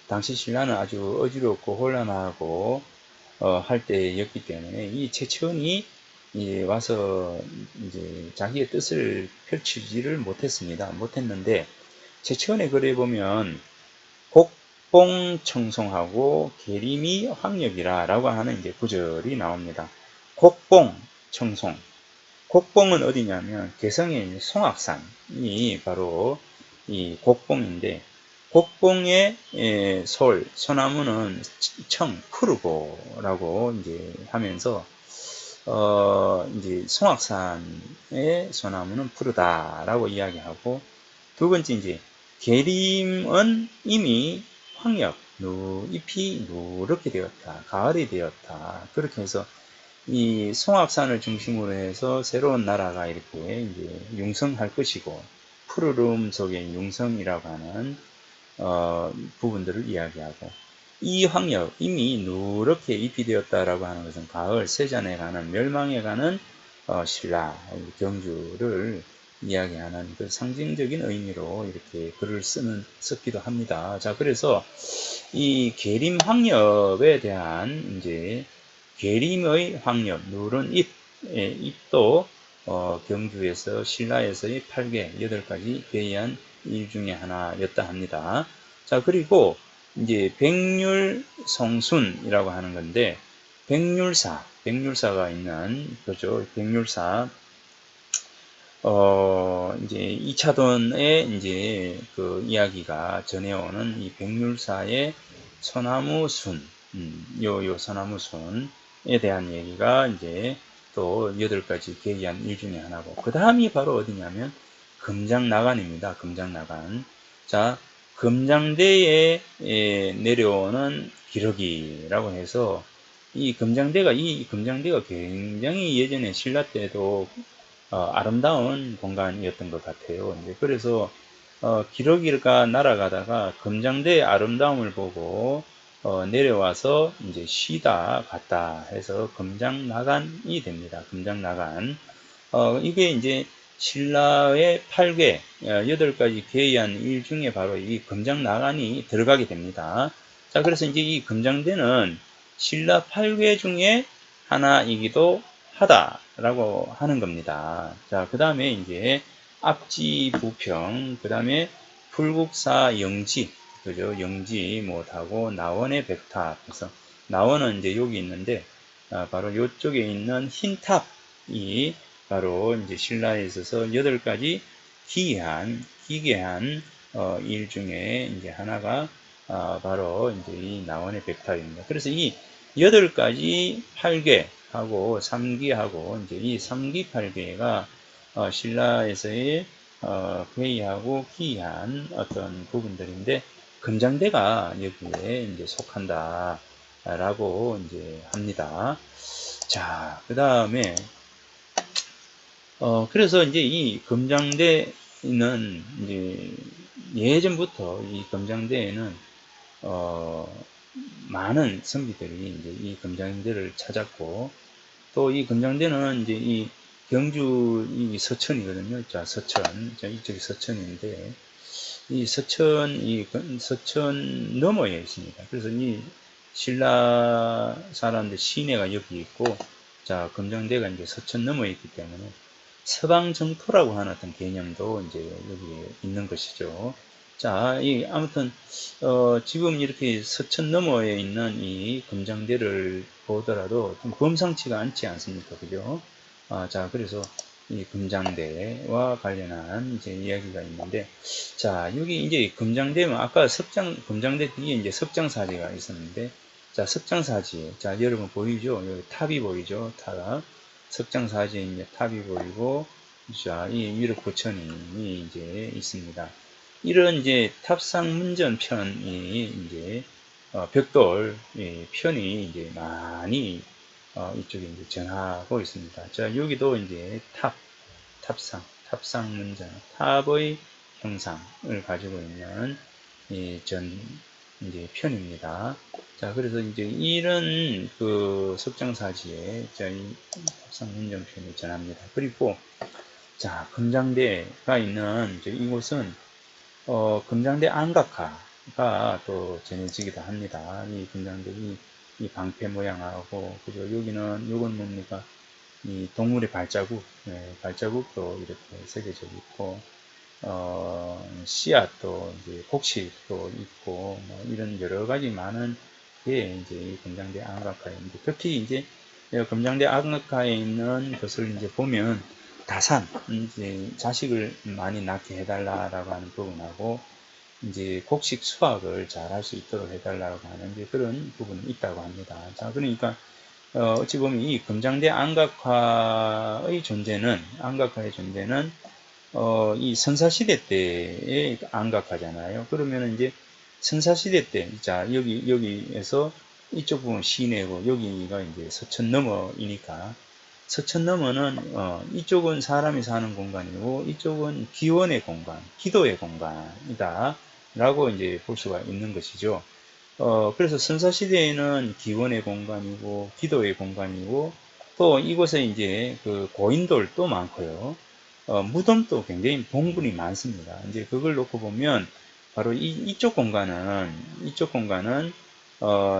당시 신라는 아주 어지럽고 혼란하고 할 때였기 때문에 이 최치원이 와서 이제 자기의 뜻을 펼치지를 못했는데, 최치원의 글에 보면 곡봉청송하고 계림이 황엽이라 라고 하는 이제 구절이 나옵니다. 곡봉청송. 곡봉은 어디냐면 개성에 있는 송악산이 바로 이 곡봉인데, 곡봉의 소나무는 푸르고라고 이제 하면서 이제 송악산의 소나무는 푸르다라고 이야기하고, 두 번째 이제 계림은 이미 황엽, 잎이 누렇게 되었다, 가을이 되었다. 그렇게 해서 이 송악산을 중심으로 해서 새로운 나라가 이렇게 이제 융성할 것이고, 푸르름 속의 융성이라고 하는 부분들을 이야기하고, 이 황엽, 이미 누렇게 잎이 되었다라고 하는 것은 가을, 세잔에 가는, 멸망에 가는 신라, 경주를 이야기하는 그 상징적인 의미로 이렇게 글을 썼기도 합니다. 자, 그래서 이 계림 황엽에 대한 이제 계림의 황엽, 누른 잎도 경주에서 신라에서의 8개, 8가지 괴이한 일 중에 하나였다 합니다. 자, 그리고 이제 백률성순이라고 하는 건데, 백률사가 있는 거죠. 백률사. 이제 2차돈의 이제 그 이야기가 전해오는 이 백률사의 소나무순, 요 소나무순에 대한 얘기가 이제 또 8가지 괴이한 일 중에 하나고, 그 다음이 바로 어디냐면 금장나간입니다. 금장나간. 자, 금장대에 내려오는 기러기라고 해서 이 금장대가 굉장히 예전에 신라 때도 아름다운 공간이었던 것 같아요. 이제 그래서 기러기가 날아가다가 금장대의 아름다움을 보고 내려와서 이제 쉬다 갔다 해서 금장나간이 됩니다. 금장나간. 이게 이제 신라의 8궤, 8가지 괴이한 일 중에 바로 이 금장나간이 들어가게 됩니다. 자, 그래서 이제 이 금장대는 신라 8궤 중에 하나이기도 하다라고 하는 겁니다. 자, 그 다음에 이제 압지부평, 그 다음에 풀국사 영지, 그죠? 영지 못하고 나원의 백탑. 그래서 나원은 이제 여기 있는데, 바로 이쪽에 있는 흰 탑이 바로 이제 신라에 있어서 8가지 기괴한 일 중에 이제 하나가 바로 이제 이 나원의 백탑입니다. 그래서 이 8가지 8궤하고 3기하고 이제 이 3기 8궤가 신라에서의 괴이하고 기이한 어떤 부분들인데 금장대가 여기에 이제 속한다라고 이제 합니다. 자, 그 다음에 그래서 이제 이 금장대는 이제 예전부터 이 금장대에는 많은 선비들이 이제 이 금장대를 찾았고 또 이 금장대는 이제 이 경주 이 서천이거든요. 자, 서천. 자, 이쪽이 서천인데 이 서천 너머에 있습니다. 그래서 이 신라 사람들 시내가 여기 있고 자, 금장대가 이제 서천 너머에 있기 때문에 서방정토라고 하는 어떤 개념도 이제 여기 있는 것이죠. 자, 아무튼, 지금 이렇게 서천 너머에 있는 이 금장대를 보더라도 좀 범상치가 않지 않습니까? 그죠? 자, 그래서 이 금장대와 관련한 이제 이야기가 있는데, 자, 여기 이제 금장대면 아까 금장대 뒤에 이제 석장사지가 있었는데, 자, 석장사지. 자, 여러분 보이죠? 여기 탑이 보이죠? 탑. 석장사지에 이제 탑이 보이고, 자, 이 위륵부천이 이제 있습니다. 이런 이제 탑상문전 편이 이제 벽돌 편이 이제 많이 이쪽에 이제 전하고 있습니다. 자, 여기도 이제 탑상문전, 탑의 형상을 가지고 있는 이제 편입니다. 자, 그래서 이제 이런 그 석장사지에 이 탑상문전 편이 전합니다. 그리고 자, 금장대가 있는 이곳은 금장대 안각화가 또 전해지기도 합니다. 이 금장대 이 방패 모양하고 그죠? 여기는 요건 뭡니까? 이 동물의 발자국, 발자국도 이렇게 새겨져 있고 씨앗도 이제 곡식도 있고 뭐 이런 여러 가지 많은 게 이제 이 금장대 안각화인데 특히 이제 금장대 안각화에 있는 것을 이제 보면 다산, 이제 자식을 많이 낳게 해달라라고 하는 부분하고, 이제 곡식 수확을 잘 할 수 있도록 해달라고 하는 이제 그런 부분이 있다고 합니다. 자, 그러니까, 어찌 보면 이 금장대 안각화의 존재는, 이 선사시대 때의 안각화잖아요. 그러면 이제 선사시대 때, 자, 여기에서 이쪽 부분 시내고, 여기가 이제 서천 너머이니까, 서천 너머는 이쪽은 사람이 사는 공간이고 이쪽은 기원의 공간, 기도의 공간이다 라고 이제 볼 수가 있는 것이죠. 그래서 선사시대에는 기원의 공간이고 기도의 공간이고 또 이곳에 이제 그 고인돌도 많고요. 무덤도 굉장히 봉분이 많습니다. 이제 그걸 놓고 보면 바로 이쪽 공간은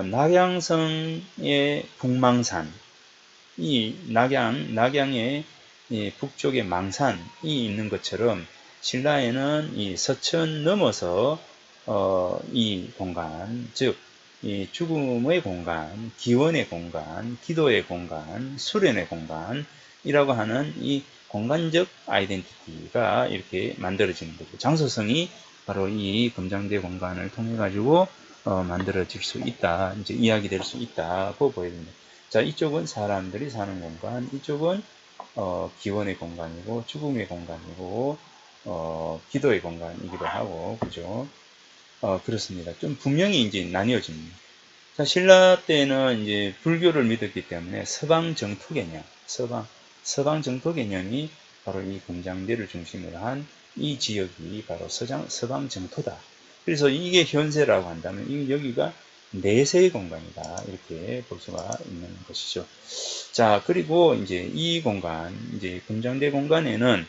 낙양성의 북망산, 이 낙양의 북쪽에 망산이 있는 것처럼 신라에는 이 서천 넘어서 이 공간, 즉 이 죽음의 공간, 기원의 공간, 기도의 공간, 수련의 공간이라고 하는 이 공간적 아이덴티티가 이렇게 만들어지는 거죠. 장소성이 바로 이 금장대 공간을 통해 가지고 만들어질 수 있다, 이제 이야기될 수 있다고 보여집니다. 자, 이쪽은 사람들이 사는 공간, 이쪽은 기원의 공간이고, 죽음의 공간이고, 기도의 공간이기도 하고, 그죠? 그렇습니다. 좀 분명히 이제 나뉘어집니다. 자, 신라 때는 이제 불교를 믿었기 때문에 서방 정토 개념, 서방 정토 개념이 바로 이 금장대를 중심으로 한 이 지역이 바로 서방 정토다. 그래서 이게 현세라고 한다면, 여기가 내세의 공간이다. 이렇게 볼 수가 있는 것이죠. 자, 그리고 이제 이 공간, 이제 금장대 공간에는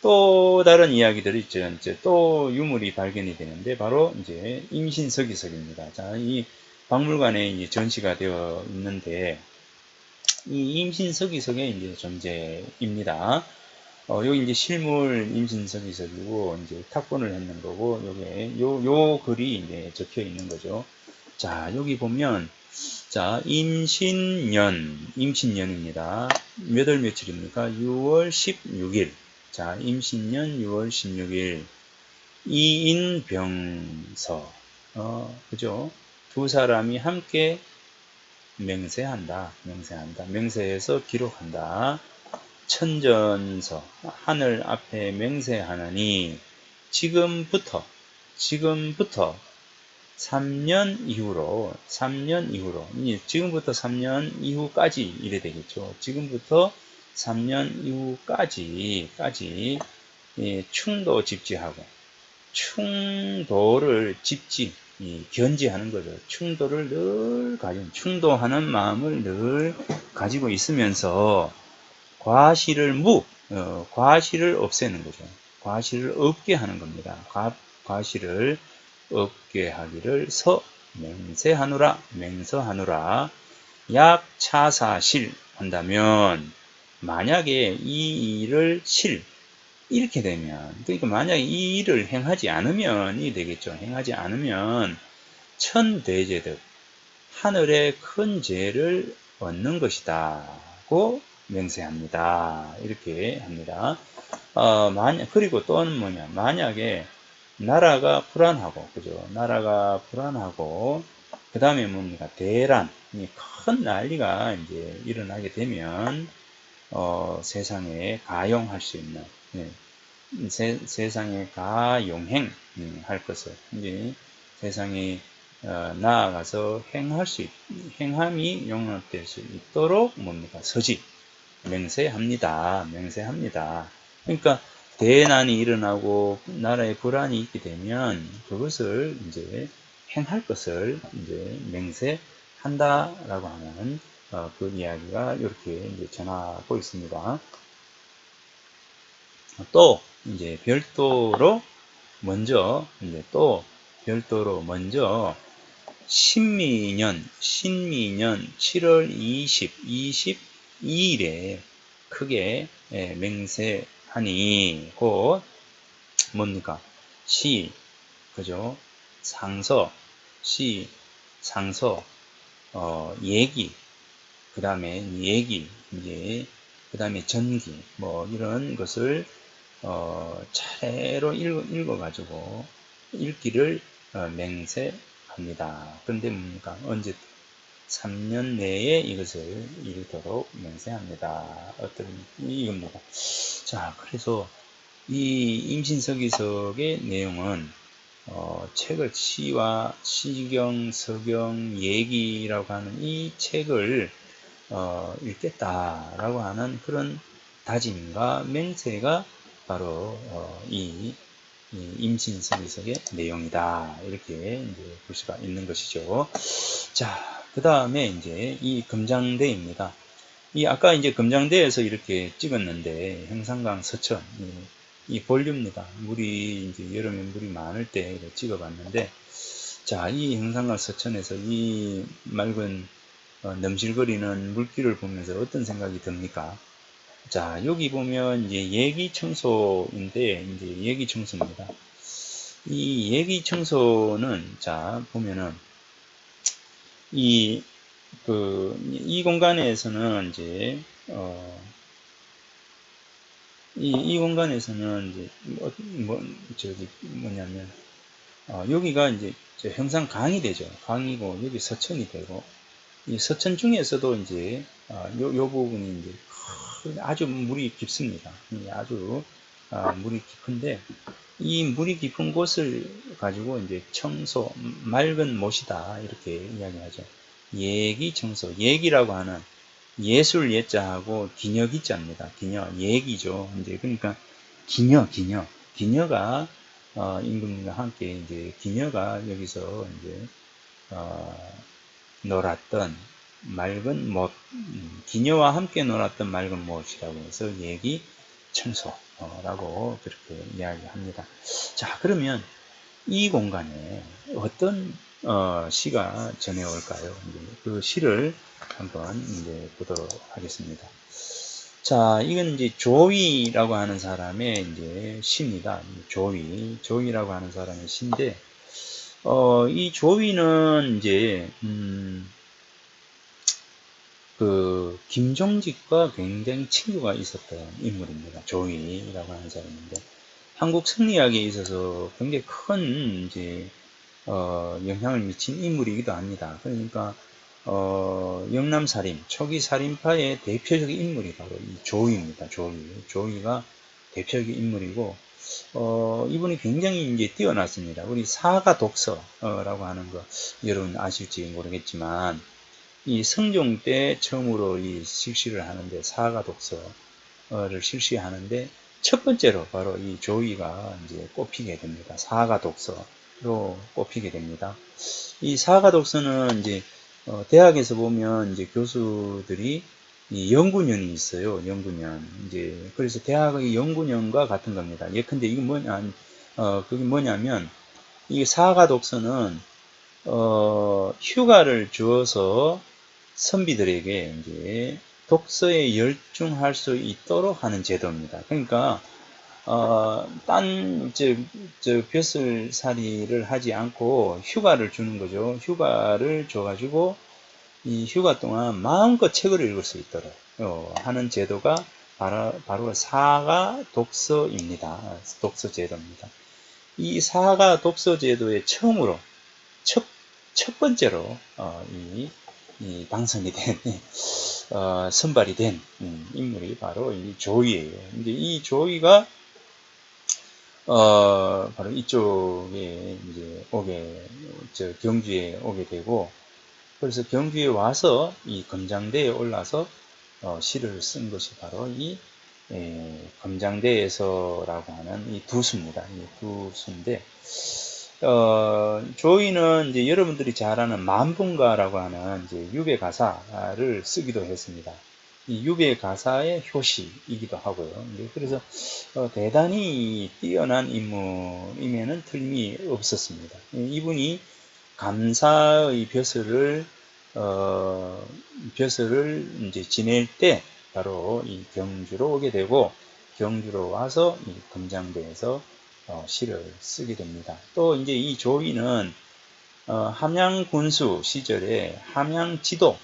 또 다른 이야기들이 있죠. 이제 또 유물이 발견이 되는데 바로 이제 임신서기석입니다. 자, 이 박물관에 이제 전시가 되어 있는데 이 임신서기석의 이제 존재입니다. 여기 이제 실물 임신서기석이고 이제 탁본을 했는 거고 요게 요 글이 이제 적혀 있는 거죠. 자, 여기 보면 자, 임신년입니다. 몇 월 며칠입니까? 6월 16일. 자, 임신년 6월 16일. 이인병서. 그죠? 두 사람이 함께 맹세한다. 맹세해서 기록한다. 천전서. 하늘 앞에 맹세하느니 지금부터 3년 이후로 지금부터 3년 이후까지 이래 되겠죠. 지금부터 3년 이후까지 충도 집지하고 충도를 견지하는 거죠. 충도하는 마음을 늘 가지고 있으면서 과실을 없애는 거죠. 과실을 없게 하는 겁니다. 과실을 없게 하기를 맹서하노라. 약차사실 한다면 만약에 이 일을 이렇게 되면 그러니까 만약에 이 일을 행하지 않으면이 되겠죠. 행하지 않으면 천대제득 하늘의 큰 죄를 얻는 것이다고 맹세합니다. 이렇게 합니다. 그리고 또는 뭐냐 만약에 나라가 불안하고 그 다음에 뭡니까 대란이 큰 난리가 이제 일어나게 되면 세상에 가용할 수 있는 세상에 가용행 할 것을 이제 세상에 나아가서 행함이 용납될 수 있도록 뭡니까 서지 맹세합니다. 그러니까 대난이 일어나고 나라에 불안이 있게 되면 그것을 이제 행할 것을 이제 맹세한다라고 하는 그 이야기가 이렇게 이제 전하고 있습니다. 또 이제 별도로 먼저 신미년 7월 22일에 크게 맹세하니 곧 뭡니까? 그죠? 상서, 얘기, 그 다음에 그 다음에 전기, 뭐 이런 것을 차례로 읽어가지고 읽기를 맹세합니다. 그런데 뭡니까? 언제 3년 내에 이것을 읽도록 맹세합니다. 이겁니다. 자, 그래서 이 임신서기석의 내용은 책을 시와 시경, 서경, 얘기라고 하는 이 책을 읽겠다라고 하는 그런 다짐과 맹세가 바로 이 임신서기석의 내용이다. 이렇게 이제 볼 수가 있는 것이죠. 자, 그 다음에 이제 이 금장대입니다. 아까 이제 금장대에서 이렇게 찍었는데 형산강 서천 이 본류입니다. 이제 여름에 물이 많을 때 찍어봤는데, 자, 이 형산강 서천에서 이 맑은 넘실거리는 물길을 보면서 어떤 생각이 듭니까? 자, 여기 보면 이제 예기청소인데, 이제 예기청소입니다. 이 예기청소는, 자, 보면은, 이 공간에서는 이제, 이 공간에서는 이제, 뭐냐면, 여기가 이제 형산강이 되죠. 강이고, 여기 서천이 되고, 이 서천 중에서도 이제, 요 부분이 이제 아주 물이 깊습니다. 아주 물이 깊은데 이 물이 깊은 곳을 가지고 이제 맑은 못이다 이렇게 이야기하죠. 예기청소, 예기라고 하는 예술 예자하고 기녀 기자입니다. 예기죠. 이제 그러니까 기녀가 임금과 함께 이제 기녀가 여기서 이제 놀았던 맑은 못, 기녀와 함께 놀았던 맑은 못이라고 해서 얘기 청소라고 그렇게 이야기합니다. 자, 그러면 이 공간에 어떤 시가 전해올까요? 그 시를 한번 이제 보도록 하겠습니다. 자, 이건 이제 조이라고 하는 사람의 이제 시입니다. 조이라고 하는 사람의 시인데, 이 조이는 이제, 김종직과 굉장히 친구가 있었던 인물입니다. 조이라고 하는 사람인데, 한국 승리학에 있어서 굉장히 큰 이제, 영향을 미친 인물이기도 합니다. 그러니까, 영남살인, 초기 살인파의 대표적인 인물이 바로 이 조이입니다. 조이가 대표적인 인물이고, 이분이 굉장히 이제 뛰어났습니다. 우리 사가 독서라고 하는 거, 여러분 아실지 모르겠지만, 이 성종 때 처음으로 이 실시를 하는데, 사가 독서를 실시하는데, 첫 번째로 바로 이 조이가 이제 꼽히게 됩니다. 사가 독서로 꼽히게 됩니다. 이 사가 독서는 이제 대학에서 보면 이제 교수들이 이 연구년이 있어요. 연구년. 이제 그래서 대학의 연구년과 같은 겁니다. 예컨대 이게 그게 뭐냐면 이 사가 독서는 휴가를 주어서 선비들에게 이제 독서에 열중할 수 있도록 하는 제도입니다. 그러니까 벼슬살이를 하지 않고 휴가를 주는 거죠. 휴가를 줘가지고 이 휴가 동안 마음껏 책을 읽을 수 있도록 하는 제도가 바로 사가 독서입니다. 독서 제도입니다. 이 사가 독서 제도의 처음으로 첫 번째로 이 당선이 된 선발이 된 인물이 바로 이 조이예요. 이제 이 조이가 바로 이쪽에 이제 경주에 오게 되고, 그래서 경주에 와서 이 검장대에 올라서 시를 쓴 것이 바로 이 검장대에서라고 하는 이 두수입니다. 이 두수인데, 조이는 이제 여러분들이 잘 아는 만분가라고 하는 이제 유배 가사를 쓰기도 했습니다. 이 유배 가사의 효시이기도 하고요. 그래서 대단히 뛰어난 인물임에는 틀림이 없었습니다. 이분이 감사의 벼슬을 이제 지낼 때 바로 이 경주로 오게 되고, 경주로 와서 이 검장대에서 시를 쓰게 됩니다. 또 이제 이 조이는 함양군수 시절에 함양지도,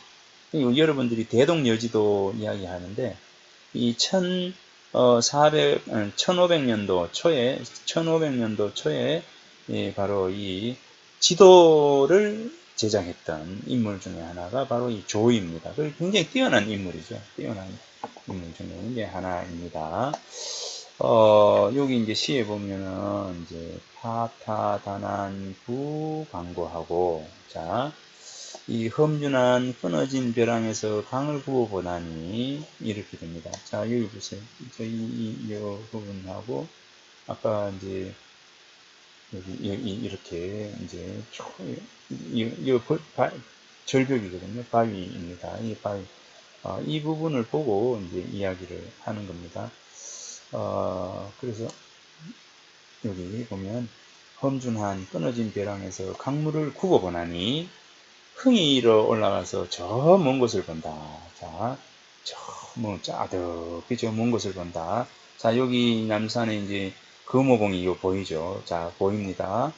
여러분들이 대동여지도 이야기하는데, 이 1500년도 초에 바로 이 지도를 제작했던 인물 중에 하나가 바로 이 조이입니다. 굉장히 뛰어난 인물이죠. 뛰어난 인물 중에 이제 하나입니다. 여기 이제 시에 보면은 이제 파타다난부 광고하고, 자, 이 험준한 끊어진 벼랑에서 강을 부어보다니 이렇게 됩니다. 자, 여기 보세요. 이 부분하고 아까 이제 여기 이렇게 이제 절벽이거든요. 바위입니다. 이 바위. 이 부분을 보고 이제 이야기를 하는 겁니다. 그래서 여기 보면 험준한 끊어진 벼랑에서 강물을 굽어보나니 흥이 일어 올라가서 저 먼 곳을 본다. 자, 짜득히 저 먼 곳을 본다. 자, 여기 남산에 이제 금호봉이 이거 보이죠? 자, 보입니다.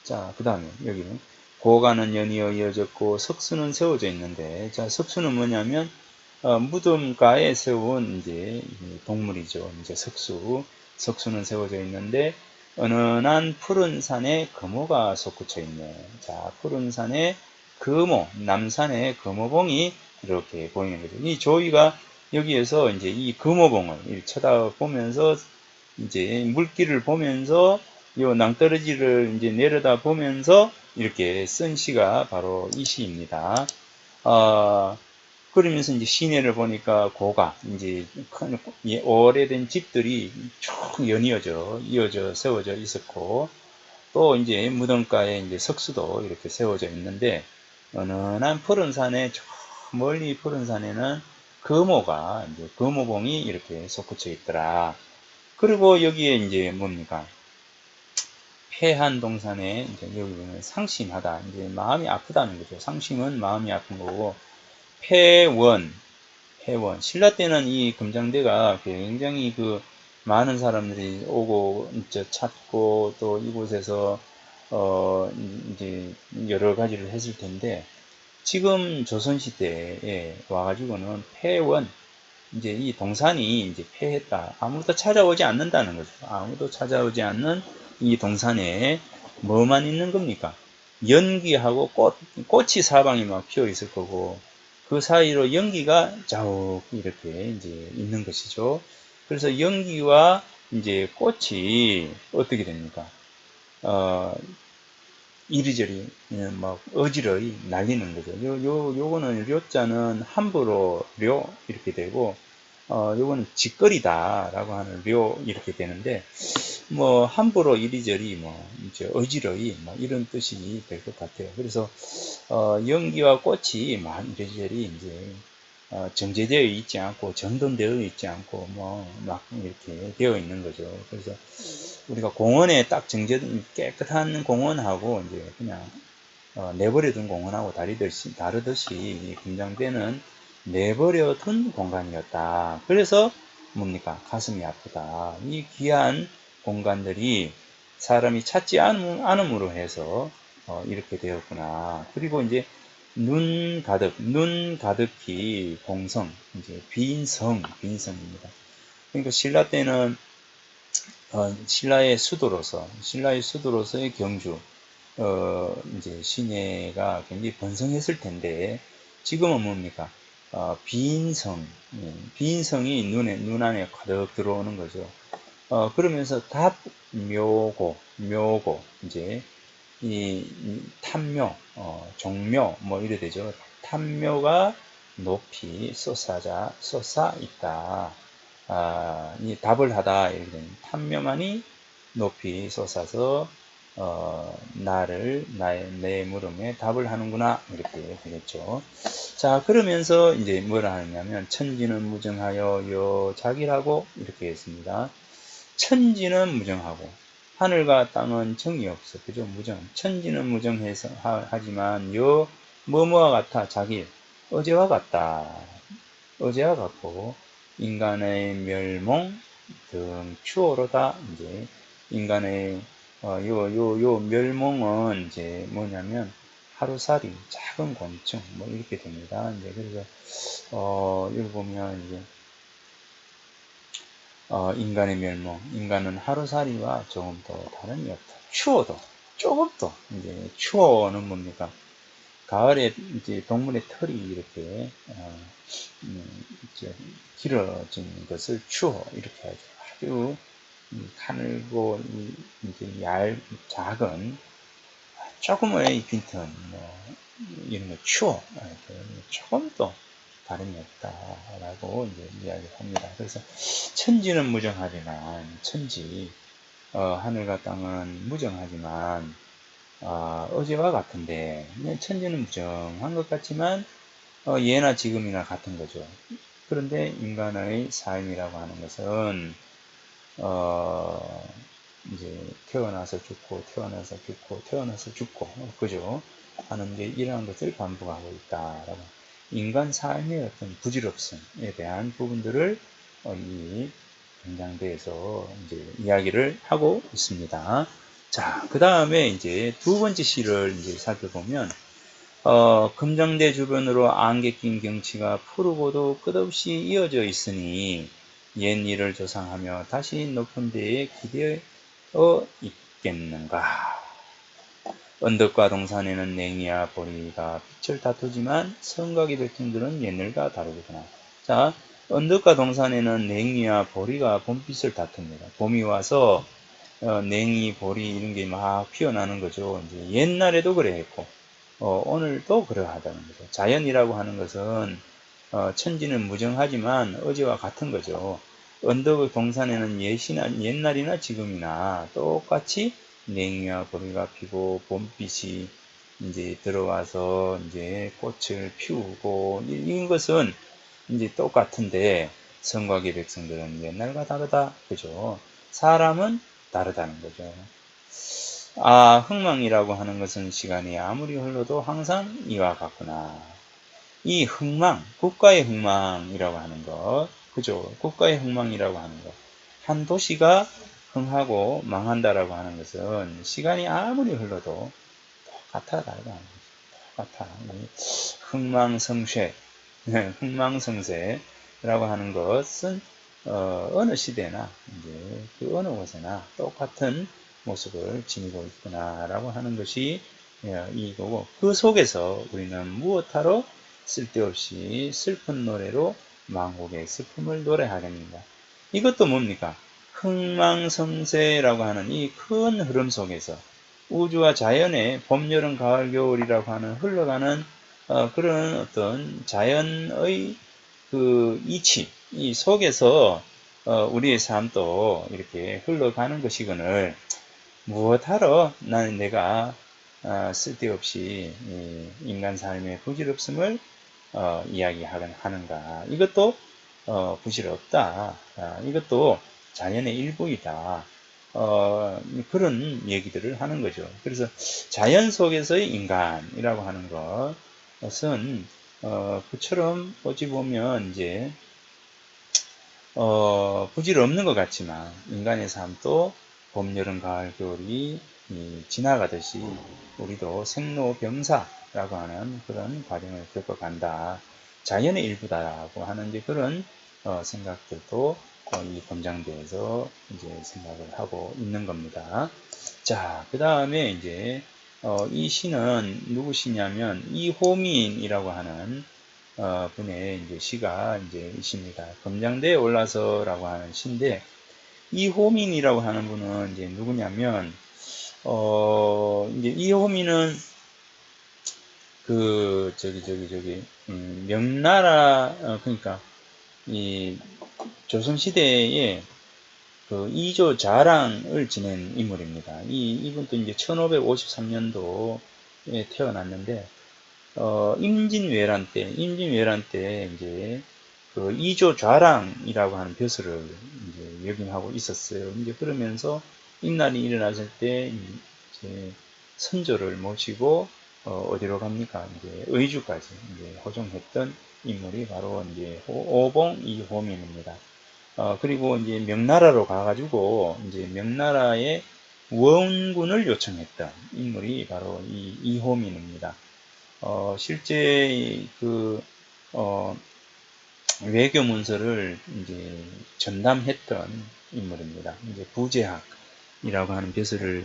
자, 그 다음에 여기는 고가는 연이어 이어졌고 석수는 세워져 있는데, 자, 석수는 뭐냐면 무덤가에 세운 이제 동물이죠. 이제 석수는 세워져 있는데 은은한 푸른 산에 금호가 솟구쳐 있네. 자, 푸른 산에 남산의 금호봉이 이렇게 보이는 거죠. 이 조이가 여기에서 이제 이 금호봉을 쳐다보면서 이제 물길을 보면서 요 낭떠러지를 이제 내려다 보면서 이렇게 쓴 시가 바로 이 시입니다. 그러면서 이제 시내를 보니까 고가, 이제 큰, 오래된 집들이 쭉 이어져 세워져 있었고, 또 이제 무덤가에 이제 석수도 이렇게 세워져 있는데, 은은한 푸른 산에, 저 멀리 푸른 산에는 금오가, 이제 금오봉이 이렇게 솟구쳐 있더라. 그리고 여기에 이제 뭡니까? 폐한 동산에 이제 여기 보면 상심하다. 이제 마음이 아프다는 거죠. 상심은 마음이 아픈 거고, 폐원, 폐원. 신라 때는 이 금장대가 굉장히 그 많은 사람들이 오고 이제 찾고 또 이곳에서 이제 여러 가지를 했을 텐데, 지금 조선시대에 와가지고는 폐원, 이제 이 동산이 이제 폐했다. 아무도 찾아오지 않는다는 거죠. 아무도 찾아오지 않는 이 동산에 뭐만 있는 겁니까? 연기하고 꽃이 사방에 막 피어 있을 거고, 그 사이로 연기가 자욱 이렇게 이제 있는 것이죠. 그래서 연기와 이제 꽃이 어떻게 됩니까? 이리저리 막 어지러이 날리는 거죠. 요거는 료자는 함부로 료 이렇게 되고, 요거는 짓거리다라고 하는 료 이렇게 되는데, 뭐 함부로 이리저리 뭐 이제 어지러이 뭐 이런 뜻이 될 것 같아요. 그래서 연기와 꽃이 막 이리저리 이제 정제되어 있지 않고 정돈되어 있지 않고 뭐 막 이렇게 되어 있는 거죠. 그래서 우리가 공원에 딱 깨끗한 공원하고 이제 그냥 내버려둔 공원하고 다르듯이 이 금장대는 내버려둔 공간이었다. 그래서 뭡니까? 가슴이 아프다. 이 귀한 공간들이 사람이 찾지 않음으로 해서 이렇게 되었구나. 그리고 이제 눈 가득히 공성, 이제 빈성입니다. 그러니까 신라 때는 신라의 수도로서의 경주, 이제 시내가 굉장히 번성했을 텐데, 지금은 뭡니까? 빈성이 눈 안에 가득 들어오는 거죠. 그러면서 묘고, 이제, 탐묘, 종묘, 뭐 이래 되죠. 탐묘가 높이 솟아 있다. 이 답을 하다, 이렇게 되면 탐묘만이 높이 솟아서 내 물음에 답을 하는구나, 이렇게 되겠죠. 자, 그러면서 이제 뭐라 하느냐면, 천지는 무정하여 요 자기라고 이렇게 했습니다. 천지는 무정하고 하늘과 땅은 정이 없어. 그죠? 무정. 천지는 무정해서 하지만 요 뭐뭐와 같아. 자기 어제와 같다. 어제와 같고 인간의 멸몽 등 추호로다. 이제 인간의 요 멸몽은 이제 뭐냐면 하루살이, 작은 곤충 뭐 이렇게 됩니다. 이제 그래서 여기 보면 이제 인간의 멸망, 인간은 하루살이와 조금 더 다름이 없다. 추워도, 조금도, 이제, 추워는 뭡니까? 가을에 이제 동물의 털이 이렇게, 이제 길어진 것을 추워, 이렇게 하죠. 아주 가늘고, 이제 작은, 조금의 빈틈, 뭐, 이런 거 추워, 조금도 다름이 없다라고 이제 이야기를 합니다. 그래서 천지는 무정하지만 하늘과 땅은 무정하지만 어제와 같은데 천지는 무정한 것 같지만 예나 지금이나 같은 거죠. 그런데 인간의 삶이라고 하는 것은 이제 태어나서 죽고 그죠? 하는 게 이러한 것을 반복하고 있다라고. 인간 삶의 어떤 부질없음에 대한 부분들을 이 금장대에서 이제 이야기를 하고 있습니다. 자, 그 다음에 이제 두 번째 시를 이제 살펴보면, 금장대 주변으로 안개 낀 경치가 푸르고도 끝없이 이어져 있으니 옛 일을 조상하며 다시 높은 데에 기대어 있겠는가. 언덕과 동산에는 냉이와 보리가 빛을 다투지만 성곽의 백성들은 옛날과 다르구나. 자, 언덕과 동산에는 냉이와 보리가 봄빛을 다툽니다. 봄이 와서 냉이, 보리 이런 게 막 피어나는 거죠. 이제 옛날에도 그래 했고 오늘도 그러하다는 거죠. 자연이라고 하는 것은 천지는 무정하지만 어제와 같은 거죠. 언덕의 동산에는 옛날이나 지금이나 똑같이 냉이와 보리가 피고 봄빛이 이제 들어와서 이제 꽃을 피우고 이것은 이제 똑같은데 성곽의 백성들은 옛날과 다르다. 그죠? 사람은 다르다는 거죠. 아, 흥망이라고 하는 것은 시간이 아무리 흘러도 항상 이와 같구나. 이 흥망, 국가의 흥망이라고 하는 것, 그죠? 국가의 흥망이라고 하는 것. 한 도시가 흥하고 망한다라고 하는 것은 시간이 아무리 흘러도 똑같아, 다르다. 똑같아. 흥망성쇠, 흥망성쇠라고 하는 것은 어느 시대나 이제 그 어느 곳에나 똑같은 모습을 지니고 있구나라고 하는 것이 이거고, 그 속에서 우리는 무엇하러 쓸데없이 슬픈 노래로 망국의 슬픔을 노래하렵니다. 이것도 뭡니까? 흥망성쇠라고 하는 이 큰 흐름 속에서 우주와 자연의 봄, 여름, 가을, 겨울이라고 하는 흘러가는 그런 어떤 자연의 그 이치, 이 속에서 우리의 삶도 이렇게 흘러가는 것이거늘 무엇하러 나는 내가 쓸데없이 인간 삶의 부질없음을 이야기하는가. 이것도 부질없다. 이것도 자연의 일부이다. 그런 얘기들을 하는 거죠. 그래서 자연 속에서의 인간이라고 하는 것은 그처럼 어찌 보면 이제 부질없는 것 같지만 인간의 삶도 봄, 여름, 가을, 겨울이 지나가듯이 우리도 생로병사라고 하는 그런 과정을 겪어간다. 자연의 일부다라고 하는 이제 그런 생각들도 이 검장대에서 이제 생각을 하고 있는 겁니다. 자, 그 다음에 이제 이 시는 누구 시냐면 이호민이라고 하는 분의 이제 시가 이제 있습니다. 검장대에 올라서라고 하는 시인데, 이호민이라고 하는 분은 이제 누구냐면 이제 이호민은 그 명나라 그러니까 이 조선 시대에 그 이조 자랑을 지낸 인물입니다. 이분도 이제 1553년도에 태어났는데 임진왜란 때 이제 그 이조 좌랑이라고 하는 벼슬을 이제 역임하고 있었어요. 이제 그러면서 임난이 일어났을 때 이제 선조를 모시고 어디로 갑니까? 이제 의주까지 이제 호종했던 인물이 바로 이제 오봉 이호민입니다. 그리고 이제 명나라로 가가지고 이제 명나라의 원군을 요청했던 인물이 바로 이 이호민입니다. 실제 그 외교 문서를 이제 전담했던 인물입니다. 이제 부제학이라고 하는 벼슬을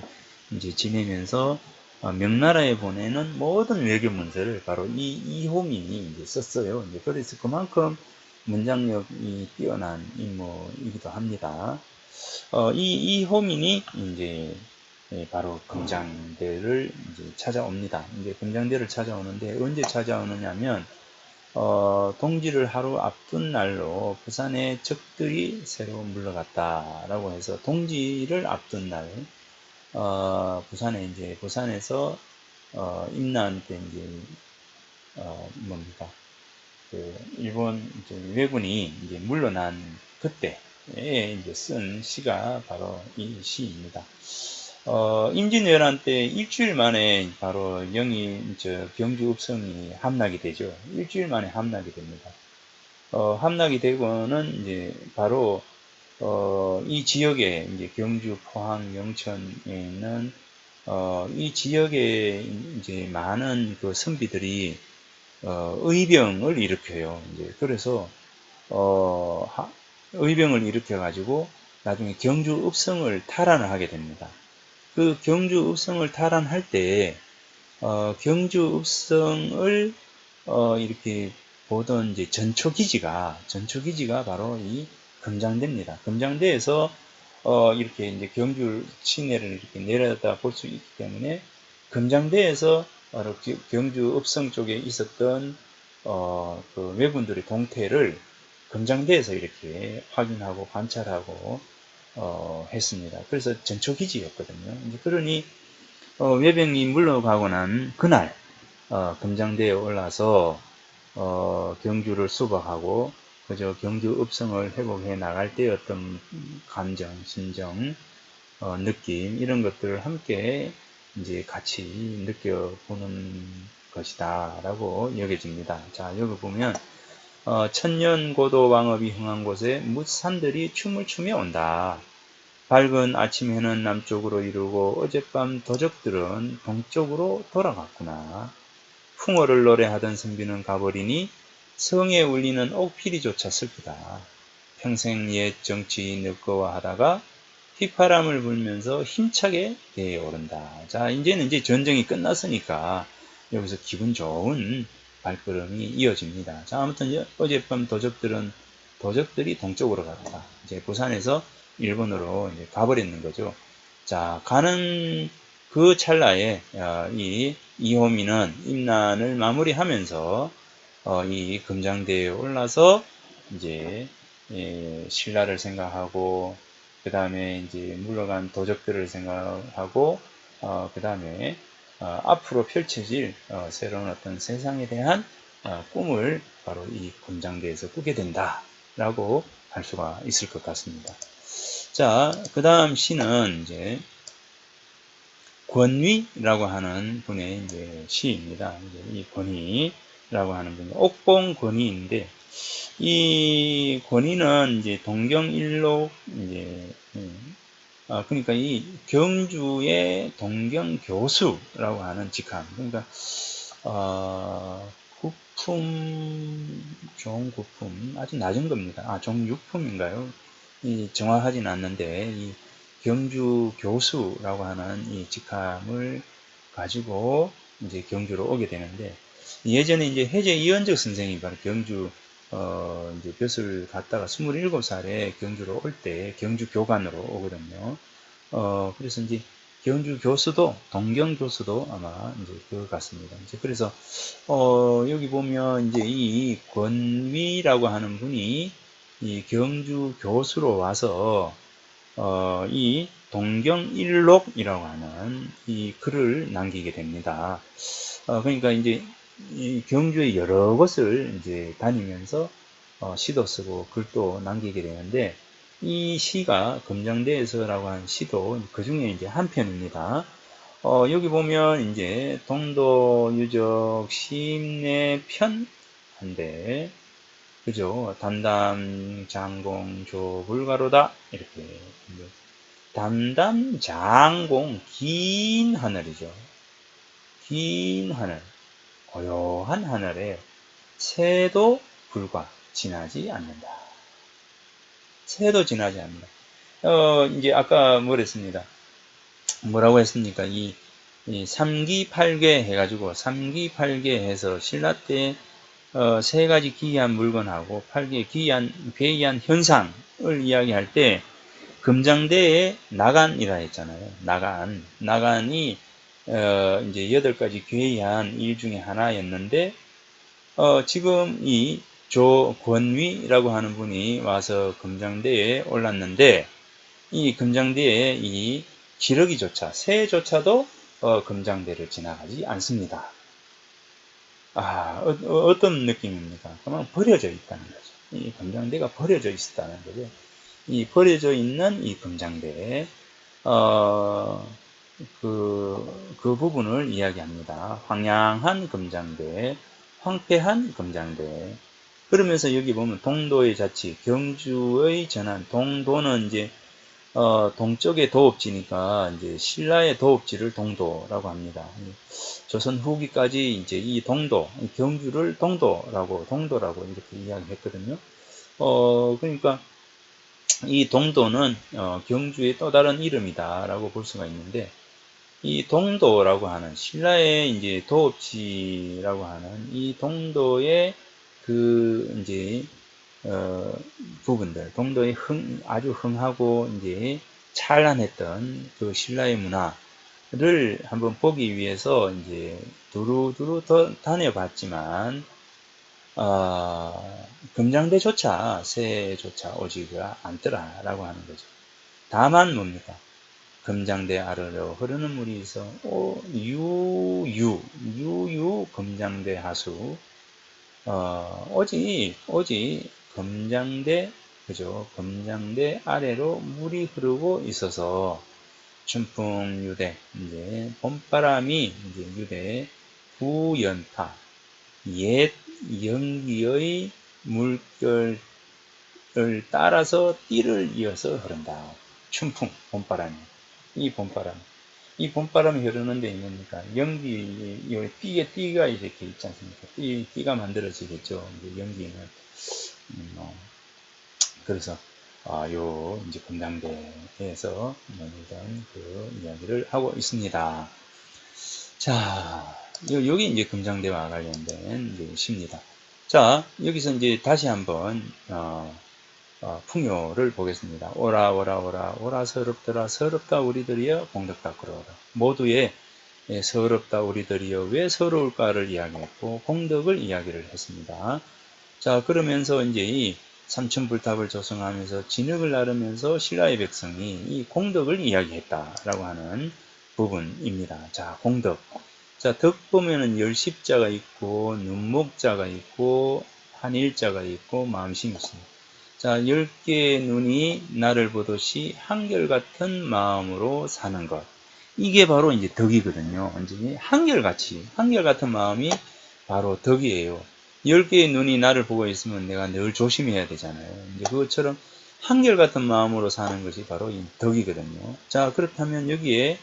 이제 지내면서 명나라에 보내는 모든 외교 문서를 바로 이 이호민이 이제 썼어요. 이제 그래서 그만큼 문장력이 뛰어난 인물이기도 합니다. 이호민이 이제 바로 금장대를 이제 찾아옵니다. 이제 금장대를 찾아오는데 언제 찾아오느냐면 동지를 하루 앞둔 날로 부산에 적들이 새로 물러갔다라고 해서 동지를 앞둔 날 부산에서 임난 때 이제 뭡니까 그 일본 이제 왜군이 이제 물러난 그때에 이제 쓴 시가 바로 이 시입니다. 임진왜란 때 일주일 만에 바로 경주 읍성이 함락이 되죠. 일주일 만에 함락이 됩니다. 함락이 되고는 이제 바로 이 지역에 이제 경주, 포항, 영천에 있는 이 지역에 이제 많은 그 선비들이 의병을 일으켜요. 이제 그래서 의병을 일으켜 가지고 나중에 경주 읍성을 탈환을 하게 됩니다. 그 경주 읍성을 탈환할 때 경주 읍성을 이렇게 보던 이제 전초기지가 바로 이 금장대입니다. 금장대에서 이렇게 이제 경주 시내를 이렇게 내려다 볼 수 있기 때문에 금장대에서 바로 경주 읍성 쪽에 있었던 그 왜군들의 동태를 금장대에서 이렇게 확인하고 관찰하고 했습니다. 그래서 전초기지였거든요. 이제 그러니 외병이 물러가고 난 그날 금장대에 올라서 경주를 수박하고 그저 경주 읍성을 회복해 나갈 때 어떤 감정, 심정, 느낌 이런 것들을 함께 이제 같이 느껴보는 것이다라고 여겨집니다. 자, 여기 보면 천년고도 왕업이 흥한 곳에 뭇산들이 춤을 추며 온다. 밝은 아침 해는 남쪽으로 이루고 어젯밤 도적들은 동쪽으로 돌아갔구나. 풍어를 노래하던 선비는 가버리니 성에 울리는 옥피리조차 슬프다. 평생 옛 정치 늙거워하다가 휘파람을 불면서 힘차게 대에 오른다. 자, 이제는 이제 전쟁이 끝났으니까 여기서 기분 좋은 발걸음이 이어집니다. 자, 아무튼 어젯밤 도적들이 동쪽으로 갔다. 이제 부산에서 일본으로 이제 가버리는 거죠. 자, 가는 그 찰나에 이 이호민은 임난을 마무리하면서 이 금장대에 올라서 이제 신라를 생각하고 그 다음에 이제 물러간 도적들을 생각하고 그 다음에 앞으로 펼쳐질 새로운 어떤 세상에 대한 꿈을 바로 이 금장대에서 꾸게 된다라고 할 수가 있을 것 같습니다. 자, 그 다음 시는 이제 권위라고 하는 분의 이제 시입니다. 이제 이 권위라고 하는 분이 옥봉 권위인데 이 권위는 이제 동경일록 이제 그러니까 이 경주의 동경교수라고 하는 직함. 그러니까 구품 종구품 아주 낮은 겁니다. 종육품인가요? 이 정확하진 않는데 이 경주 교수라고 하는 이 직함을 가지고 이제 경주로 오게 되는데 예전에 이제 해제 이현적 선생이 바로 경주 이제 벼슬 갔다가 27살에 경주로 올 때 경주 교관으로 오거든요. 그래서 이제 경주 교수도 동경 교수도 아마 이제 그거 같습니다. 이제 그래서 여기 보면 이제 이 권위라고 하는 분이 이 경주 교수로 와서 이 동경일록이라고 하는 이 글을 남기게 됩니다. 그러니까 이제 이 경주의 여러 곳을 이제 다니면서 시도 쓰고 글도 남기게 되는데 이 시가 금장대에서라고 하는 시도 그 중에 이제 한 편입니다. 여기 보면 이제 동도 유적 시임내 편한데 그죠? 담담 장공 조 불가로다 이렇게 담담 장공 긴 하늘이죠. 긴 하늘 고요한 하늘에 새도 불과 지나지 않는다. 새도 지나지 않는다. 이제 아까 뭐라고 했습니까? 이 삼기팔괴 해가지고 삼기팔괴 해서 신라 때 세 가지 기이한 물건하고 8개 괴이한 현상을 이야기할 때 금장대에 나간이라 했잖아요. 나간이 이제 8가지 괴이한 일 중에 하나였는데 지금 이 조권위라고 하는 분이 와서 금장대에 올랐는데 이 금장대에 이 기러기조차 새조차도 금장대를 지나가지 않습니다. 어떤 느낌입니까? 그만 버려져 있다는 거죠. 이 금장대가 버려져 있었다는 거죠. 이 버려져 있는 이 금장대, 그 부분을 이야기합니다. 황량한 금장대, 황폐한 금장대. 그러면서 여기 보면 동도의 자치, 경주의 전환, 동도는 이제 동쪽의 도읍지니까 이제 신라의 도읍지를 동도라고 합니다. 조선 후기까지 이제 이 동도, 경주를 동도라고 이렇게 이야기했거든요. 그러니까 이 동도는 경주의 또 다른 이름이다라고 볼 수가 있는데 이 동도라고 하는 신라의 이제 도읍지라고 하는 이 동도의 그 이제 부분들, 동도의 아주 흥하고 이제 찬란했던 그 신라의 문화를 한번 보기 위해서 이제 두루두루 더 다녀봤지만 금장대조차 새조차 오지가 않더라라고 하는 거죠. 다만 뭡니까? 금장대 아래로 흐르는 물이 있어. 유유 금장대 하수. 오직 금장대, 그죠? 금장대 아래로 물이 흐르고 있어서 춘풍유대, 이제 봄바람이 이제 유대 부연파, 옛 연기의 물결을 따라서 띠를 이어서 흐른다. 춘풍, 봄바람이. 이 봄바람. 이 봄바람이 흐르는데 뭡니까? 연기, 띠가 이렇게 있지 않습니까? 띠가 만들어지겠죠. 이제 연기는. 그래서, 이제 금당대에서 이런 그 이야기를 하고 있습니다. 자, 여기 이제 금장대와 관련된 이제 시입니다. 자, 여기서 이제 다시 한번, 풍요를 보겠습니다. 오라 서럽더라 서럽다 우리들이여 공덕 닦으러라. 모두의 서럽다 우리들이여 왜 서러울까를 이야기했고 공덕을 이야기를 했습니다. 자, 그러면서 이제 이 삼천불탑을 조성하면서 진흙을 나르면서 신라의 백성이 이 공덕을 이야기했다라고 하는 부분입니다. 자, 공덕. 자, 덕 보면은 열십자가 있고 눈목자가 있고 한일자가 있고 마음심이 있습니다. 자, 10개의 눈이 나를 보듯이 한결같은 마음으로 사는 것. 이게 바로 이제 덕이거든요. 완전히 한결같은 마음이 바로 덕이에요. 10개의 눈이 나를 보고 있으면 내가 늘 조심해야 되잖아요. 이제 그것처럼 한결같은 마음으로 사는 것이 바로 이 덕이거든요. 자, 그렇다면 여기에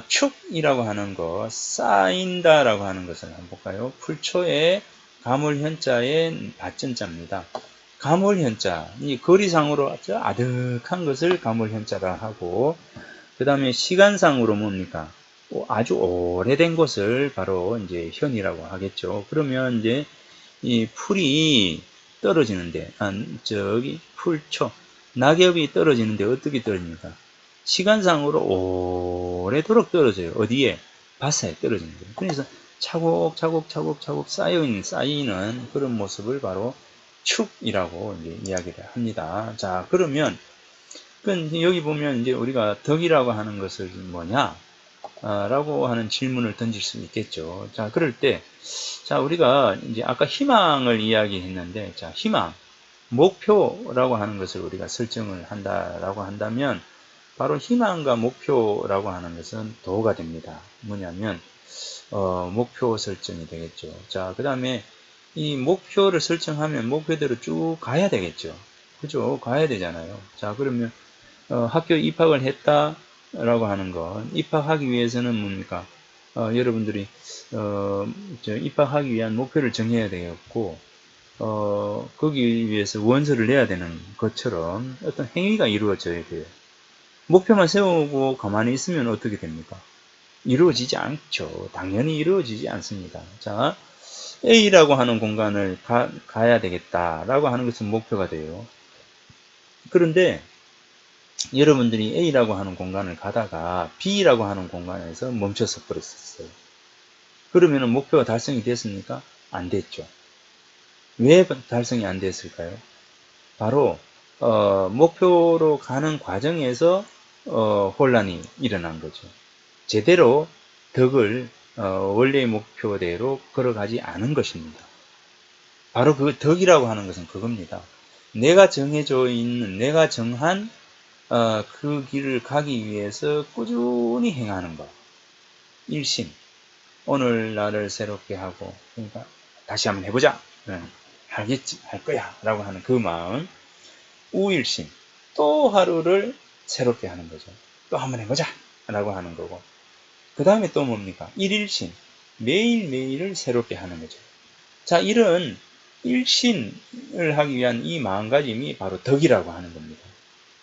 축이라고 하는 거, 쌓인다라고 하는 것을 한번 볼까요? 풀초에 가물현자의 받전자입니다. 가물현자, 이 거리상으로 아주 아득한 것을 가물현자라 하고, 그 다음에 시간상으로 뭡니까? 아주 오래된 것을 바로 이제 현이라고 하겠죠. 그러면 이제 이 풀이 떨어지는데, 저기 풀초, 낙엽이 떨어지는데 어떻게 떨어집니까? 시간상으로 오래도록 떨어져요. 어디에? 바사에 떨어지는 거예요. 그래서 차곡차곡 쌓이는 그런 모습을 바로 축이라고 이제 이야기를 합니다. 자, 그러면 여기 보면 이제 우리가 덕이라고 하는 것을 뭐냐? 라고 하는 질문을 던질 수 있겠죠. 자, 그럴 때, 자, 우리가 이제 아까 희망을 이야기했는데, 자, 희망, 목표라고 하는 것을 우리가 설정을 한다라고 한다면, 바로 희망과 목표라고 하는 것은 도가 됩니다. 뭐냐면, 목표 설정이 되겠죠. 자, 그 다음에 이 목표를 설정하면 목표대로 쭉 가야 되겠죠. 그죠? 가야 되잖아요. 자, 그러면, 학교 입학을 했다라고 하는 건, 입학하기 위해서는 뭡니까? 여러분들이, 입학하기 위한 목표를 정해야 되겠고, 거기 위해서 원서를 내야 되는 것처럼 어떤 행위가 이루어져야 돼요. 목표만 세우고 가만히 있으면 어떻게 됩니까? 이루어지지 않죠. 당연히 이루어지지 않습니다. 자, A라고 하는 공간을 가야 되겠다라고 하는 것은 목표가 돼요. 그런데 여러분들이 A라고 하는 공간을 가다가 B라고 하는 공간에서 멈춰서 버렸었어요. 그러면 목표가 달성이 됐습니까? 안 됐죠. 왜 달성이 안 됐을까요? 바로 목표로 가는 과정에서 혼란이 일어난 거죠. 제대로 덕을 원래의 목표대로 걸어가지 않은 것입니다. 바로 그 덕이라고 하는 것은 그겁니다. 내가 정해져 있는, 내가 정한 그 길을 가기 위해서 꾸준히 행하는 것. 일심. 오늘 나를 새롭게 하고, 그러니까 다시 한번 해보자. 하겠지, 할 거야. 라고 하는 그 마음. 우일심. 또 하루를 새롭게 하는 거죠. 또 한번 해보자. 라고 하는 거고. 그 다음에 또 뭡니까? 일일심. 매일매일을 새롭게 하는 거죠. 자, 이런 일심을 하기 위한 이 마음가짐이 바로 덕이라고 하는 겁니다.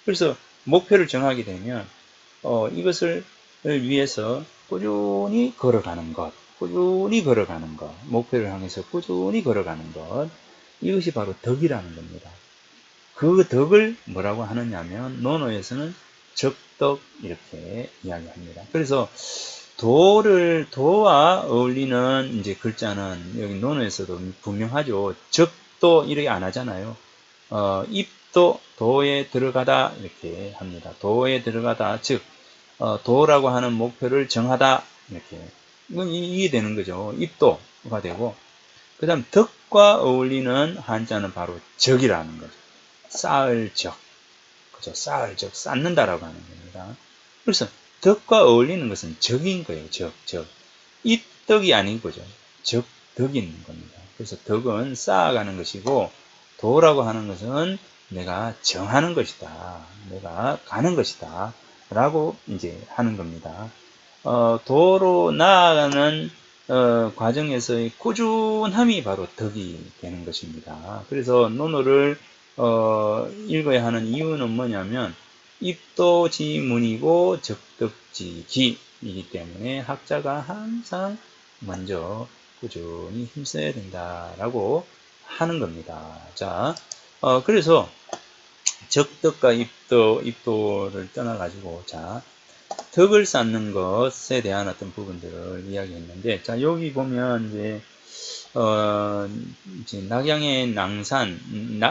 그래서 목표를 정하게 되면 이것을 위해서 꾸준히 걸어가는 것, 목표를 향해서 꾸준히 걸어가는 것, 이것이 바로 덕이라는 겁니다. 그 덕을 뭐라고 하느냐면 논어에서는 적덕 이렇게 이야기합니다. 그래서 도와 어울리는 이제 글자는 여기 논어에서도 분명하죠. 적도 이렇게 안 하잖아요. 입도 도에 들어가다 이렇게 합니다. 도에 들어가다 즉 도라고 하는 목표를 정하다 이렇게 이건 이해되는 거죠. 입도가 되고 그 다음 덕과 어울리는 한자는 바로 적이라는 거죠. 쌓을 적 그죠? 쌓을 적 쌓는다라고 하는 겁니다. 그래서 덕과 어울리는 것은 적인 거예요. 적 입덕이 아닌 거죠. 적덕인 겁니다. 그래서 덕은 쌓아가는 것이고 도라고 하는 것은 내가 정하는 것이다. 내가 가는 것이다. 라고 이제 하는 겁니다. 도로 나아가는 과정에서의 꾸준함이 바로 덕이 되는 것입니다. 그래서 논어를 읽어야 하는 이유는 뭐냐면 입도지문이고 적덕지기이기 때문에 학자가 항상 먼저 꾸준히 힘써야 된다라고 하는 겁니다. 자, 그래서 적덕과 입도를 떠나가지고 자, 덕을 쌓는 것에 대한 어떤 부분들을 이야기했는데, 자, 여기 보면 이제 낙양의 낭산,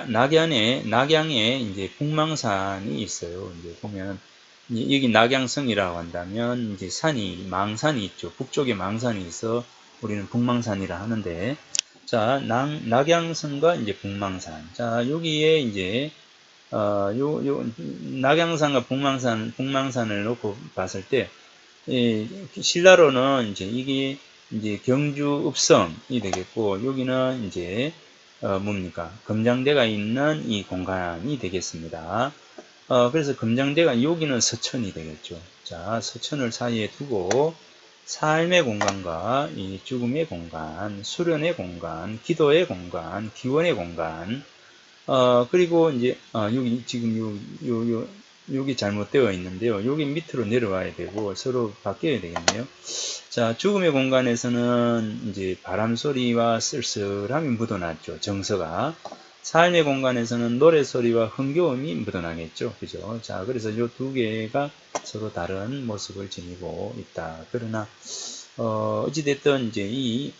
낙양에 이제 북망산이 있어요. 이제 보면, 여기 낙양성이라고 한다면, 이제 망산이 있죠. 북쪽에 망산이 있어 우리는 북망산이라 하는데, 자, 낙양성과 이제 북망산. 자, 여기에 이제 낙양산과 북망산을 놓고 봤을 때, 신라로는 이제 이게 이제 경주 읍성이 되겠고, 여기는 이제, 뭡니까? 금장대가 있는 이 공간이 되겠습니다. 그래서 금장대가 여기는 서천이 되겠죠. 자, 서천을 사이에 두고, 삶의 공간과 이 죽음의 공간, 수련의 공간, 기도의 공간, 기원의 공간, 그리고 이제, 여기 지금 여기 잘못되어 있는데요. 여기 밑으로 내려와야 되고 서로 바뀌어야 되겠네요. 자, 죽음의 공간에서는 이제 바람 소리와 쓸쓸함이 묻어났죠. 정서가. 삶의 공간에서는 노래 소리와 흥겨움이 묻어나겠죠. 그죠? 자, 그래서 이 두 개가 서로 다른 모습을 지니고 있다. 그러나, 어찌됐든 이제 이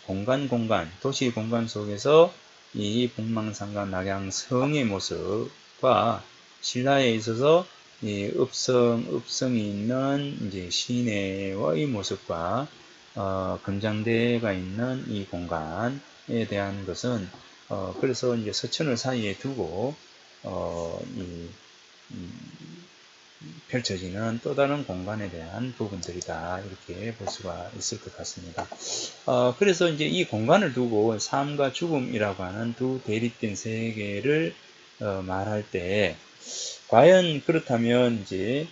도시 공간 속에서 이 북망산과 낙양성의 모습과 신라에 있어서 이 읍성이 있는 이제 시내의 모습과 금장대가 있는 이 공간에 대한 것은 그래서 이제 서천을 사이에 두고 펼쳐지는 또 다른 공간에 대한 부분들이다 이렇게 볼 수가 있을 것 같습니다. 그래서 이제 이 공간을 두고 삶과 죽음이라고 하는 두 대립된 세계를 말할 때 과연 그렇다면 이제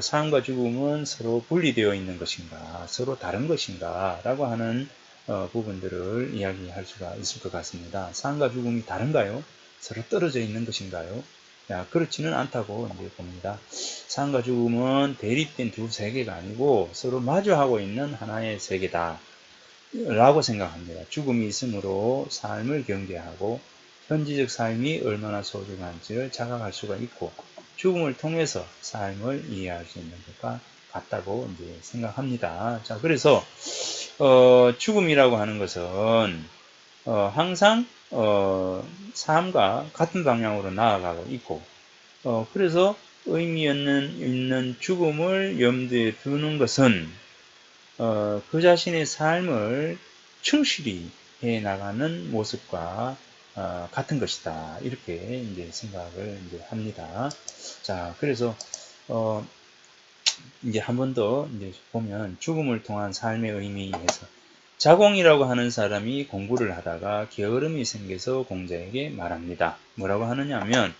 삶과 죽음은 서로 분리되어 있는 것인가, 서로 다른 것인가 라고 하는 부분들을 이야기할 수가 있을 것 같습니다. 삶과 죽음이 다른가요? 서로 떨어져 있는 것인가요? 그렇지는 않다고 이제 봅니다. 삶과 죽음은 대립된 두 세계가 아니고 서로 마주하고 있는 하나의 세계다 라고 생각합니다. 죽음이 있으므로 삶을 경계하고 현지적 삶이 얼마나 소중한지를 자각할 수가 있고 죽음을 통해서 삶을 이해할 수 있는 것과 같다고 이제 생각합니다. 자, 그래서 죽음이라고 하는 것은 항상 삶과 같은 방향으로 나아가고 있고 그래서 의미 있는 죽음을 염두에 두는 것은 그 자신의 삶을 충실히 해 나가는 모습과 같은 것이다. 이렇게 이제 생각을 이제 합니다. 자, 그래서 이제 한 번 더 이제 보면 죽음을 통한 삶의 의미에서 자공이라고 하는 사람이 공부를 하다가 게으름이 생겨서 공자에게 말합니다. 뭐라고 하느냐면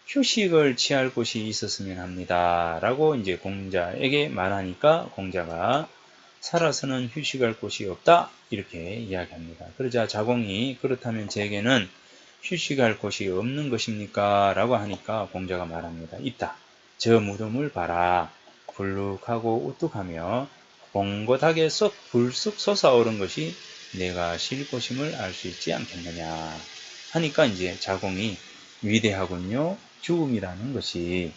휴식을 취할 곳이 있었으면 합니다. 라고 이제 공자에게 말하니까 공자가 살아서는 휴식할 곳이 없다. 이렇게 이야기합니다. 그러자 자공이 그렇다면 제게는 휴식할 곳이 없는 것입니까? 라고 하니까 공자가 말합니다. 있다. 저 무덤을 봐라. 불룩하고 우뚝하며 봉긋하게 불쑥 솟아오른 것이 내가 쉴 곳임을 알 수 있지 않겠느냐 하니까 이제 자공이 위대하군요. 죽음이라는 것이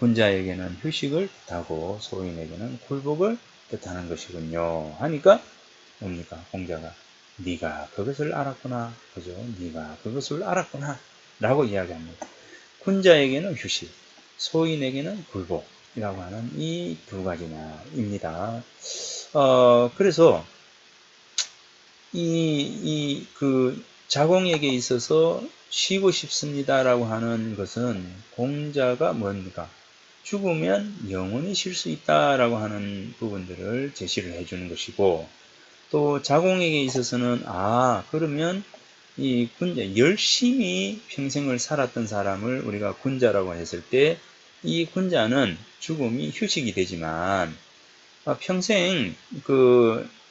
군자에게는 휴식을 뜻하고 소인에게는 굴복을 뜻하는 것이군요. 하니까 뭡니까? 공자가 네가 그것을 알았구나. 그죠? 네가 그것을 알았구나. 라고 이야기합니다. 군자에게는 휴식, 소인에게는 굴복이라고 하는 이 두 가지입니다. 그래서 그 자공에게 있어서 쉬고 싶습니다라고 하는 것은 공자가 뭡니까? 죽으면 영원히 쉴 수 있다라고 하는 부분들을 제시를 해주는 것이고, 또 자공에게 있어서는 그러면 이 군자, 열심히 평생을 살았던 사람을 우리가 군자라고 했을 때, 이 군자는 죽음이 휴식이 되지만 평생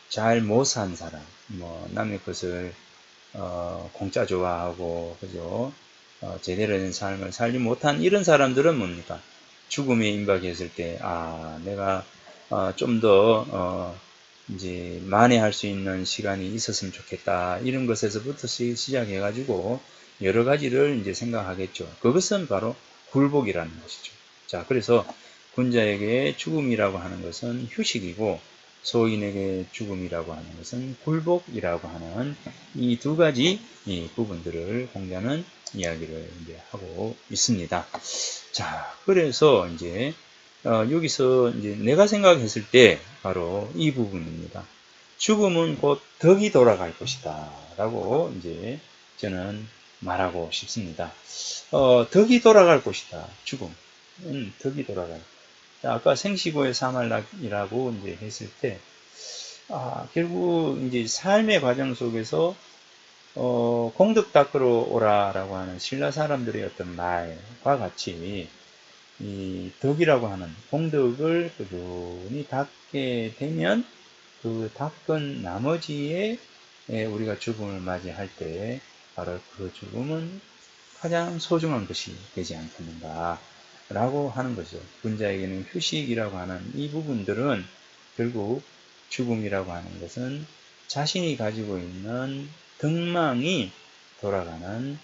잘 못 산 사람, 남의 것을 공짜 좋아하고 그죠? 제대로 된 삶을 살지 못한 이런 사람들은 뭡니까? 죽음에 임박했을 때 내가 좀 더 이제 만회할 수 있는 시간이 있었으면 좋겠다, 이런 것에서부터 시작해 가지고 여러 가지를 이제 생각하겠죠. 그것은 바로 굴복이라는 것이죠. 자, 그래서 군자에게 죽음이라고 하는 것은 휴식이고, 소인에게 죽음이라고 하는 것은 굴복이라고 하는 이 두 가지 부분들을 공자는 이야기를 이제 하고 있습니다. 자, 그래서 이제 여기서 이제 내가 생각했을 때 바로 이 부분입니다. 죽음은 곧 덕이 돌아갈 것이다 라고 이제 저는 말하고 싶습니다. 덕이 돌아갈 것이다. 죽음은 덕이 돌아갈. 아까 생시고의 사말락이라고 이제 했을 때, 결국 이제 삶의 과정 속에서 공덕 닦으러 오라라고 하는 신라 사람들의 어떤 말과 같이 이 덕이라고 하는 공덕을 꾸준히 닦게 되면 그 닦은 나머지에 우리가 죽음을 맞이할 때 바로 그 죽음은 가장 소중한 것이 되지 않겠는가 라고 하는 것이죠. 군자에게는 휴식이라고 하는 이 부분들은 결국 죽음이라고 하는 것은 자신이 가지고 있는 덕망이 돌아가는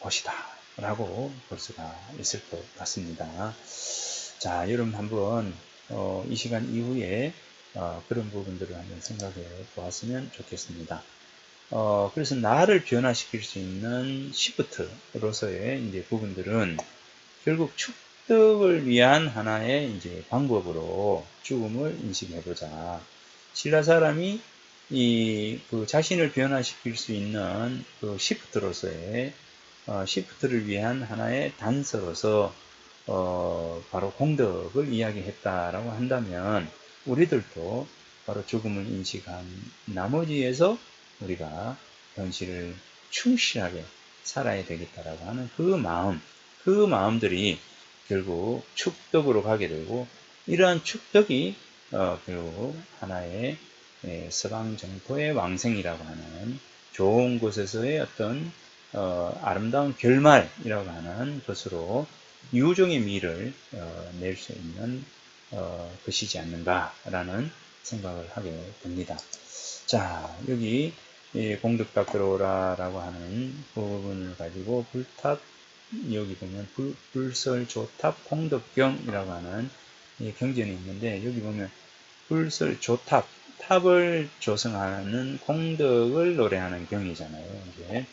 것이다 라고 볼 수가 있을 것 같습니다. 자, 여러분 한번 이 시간 이후에 그런 부분들을 한번 생각해 보았으면 좋겠습니다. 그래서 나를 변화시킬 수 있는 시프트로서의 이제 부분들은 결국 축덕을 위한 하나의 이제 방법으로 죽음을 인식해보자. 신라 사람이 그 자신을 변화시킬 수 있는 그 시프트로서의 시프트를 위한 하나의 단서로서 바로 공덕을 이야기했다라고 한다면, 우리들도 바로 죽음을 인식한 나머지에서 우리가 현실을 충실하게 살아야 되겠다라고 하는 그 마음들이 결국 축덕으로 가게 되고, 이러한 축덕이 결국 하나의 서방 정토의 왕생이라고 하는 좋은 곳에서의 어떤 아름다운 결말이라고 하는 것으로 유종의 미를 낼 수 있는 것이지 않는가라는 생각을 하게 됩니다. 자, 여기 공덕 닦으러 오라라고 하는 부분을 가지고 불탑, 여기 보면 불설 조탑 공덕경이라고 하는 경전이 있는데, 여기 보면 불설 조탑, 탑을 조성하는 공덕을 노래하는 경이잖아요. 이제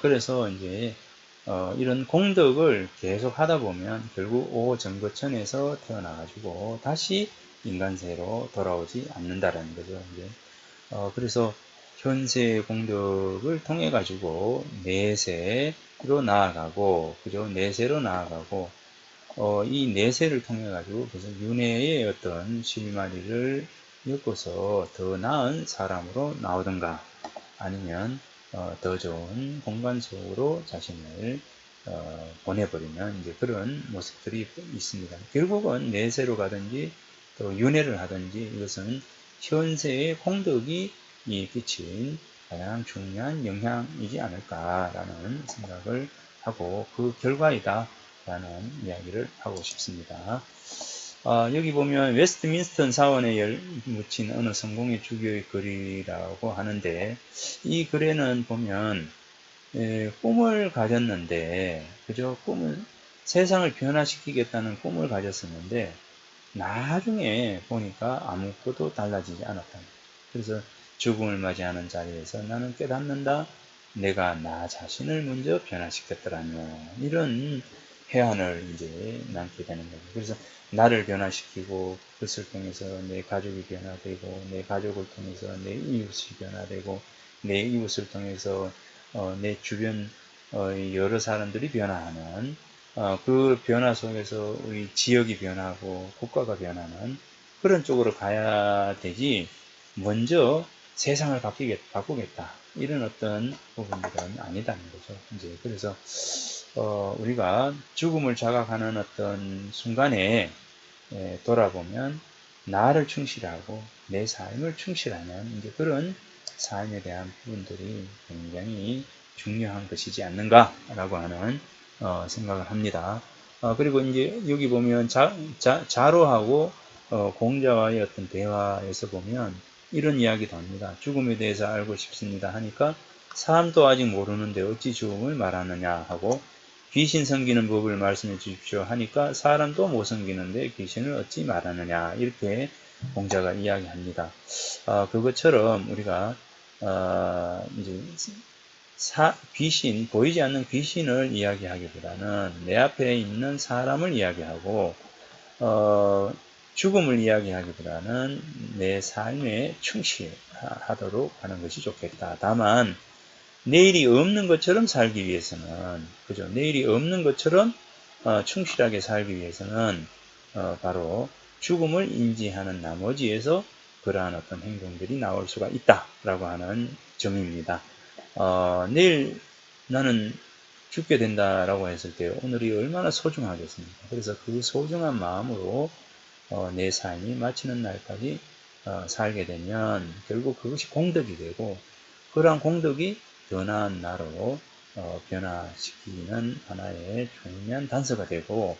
그래서 이제 이런 공덕을 계속 하다 보면 결국 오정거천에서 태어나가지고 다시 인간세로 돌아오지 않는다라는 거죠. 이제 그래서 현세의 공덕을 통해 가지고 내세로 나아가고, 그죠? 내세로 나아가고, 이 내세를 통해 가지고 그래서 윤회의 어떤 실마리를 엮어서 더 나은 사람으로 나오든가, 아니면 더 좋은 공간 속으로 자신을 보내버리는 이제 그런 모습들이 있습니다. 결국은 내세로 가든지 또 윤회를 하든지 이것은 현세의 공덕이 끼친 가장 중요한 영향이지 않을까라는 생각을 하고, 그 결과이다 라는 이야기를 하고 싶습니다. 여기 보면 웨스트민스턴 사원에 묻힌 어느 성공의 주교의 글이라고 하는데, 이 글에는 보면 꿈을 가졌는데, 그죠? 세상을 변화시키겠다는 꿈을 가졌었는데 나중에 보니까 아무것도 달라지지 않았다. 그래서 죽음을 맞이하는 자리에서 나는 깨닫는다. 내가 나 자신을 먼저 변화시켰더라면 이런 해안을 이제 남게 되는 거죠. 그래서 나를 변화시키고 그것을 통해서 내 가족이 변화되고 내 가족을 통해서 내 이웃이 변화되고 내 이웃을 통해서 내 주변 여러 사람들이 변화하는 그 변화 속에서 우리 지역이 변하고 국가가 변하는 그런 쪽으로 가야 되지 먼저 세상을 바꾸겠다 이런 어떤 부분들은 아니다는 거죠. 이제 그래서 우리가 죽음을 자각하는 어떤 순간에 돌아보면 나를 충실하고 내 삶을 충실하는 이제 그런 삶에 대한 부분들이 굉장히 중요한 것이지 않는가라고 하는 생각을 합니다. 그리고 이제 여기 보면 자로하고 공자와의 어떤 대화에서 보면 이런 이야기도 합니다. 죽음에 대해서 알고 싶습니다 하니까 사람도 아직 모르는데 어찌 죽음을 말하느냐 하고 귀신 섬기는 법을 말씀해 주십시오 하니까 사람도 못 섬기는데 귀신을 어찌 말하느냐 이렇게 공자가 이야기합니다. 그것처럼 우리가 이제 귀신, 보이지 않는 귀신을 이야기하기보다는 내 앞에 있는 사람을 이야기하고 죽음을 이야기하기보다는 내 삶에 충실하도록 하는 것이 좋겠다. 다만 내일이 없는 것처럼 살기 위해서는, 그죠? 내일이 없는 것처럼 충실하게 살기 위해서는 바로 죽음을 인지하는 나머지에서 그러한 어떤 행동들이 나올 수가 있다라고 하는 점입니다. 내일 나는 죽게 된다라고 했을 때 오늘이 얼마나 소중하겠습니까? 그래서 그 소중한 마음으로 내 삶이 마치는 날까지 살게 되면 결국 그것이 공덕이 되고 그러한 공덕이 더 나은 나로 변화시키는 하나의 중요한 단서가 되고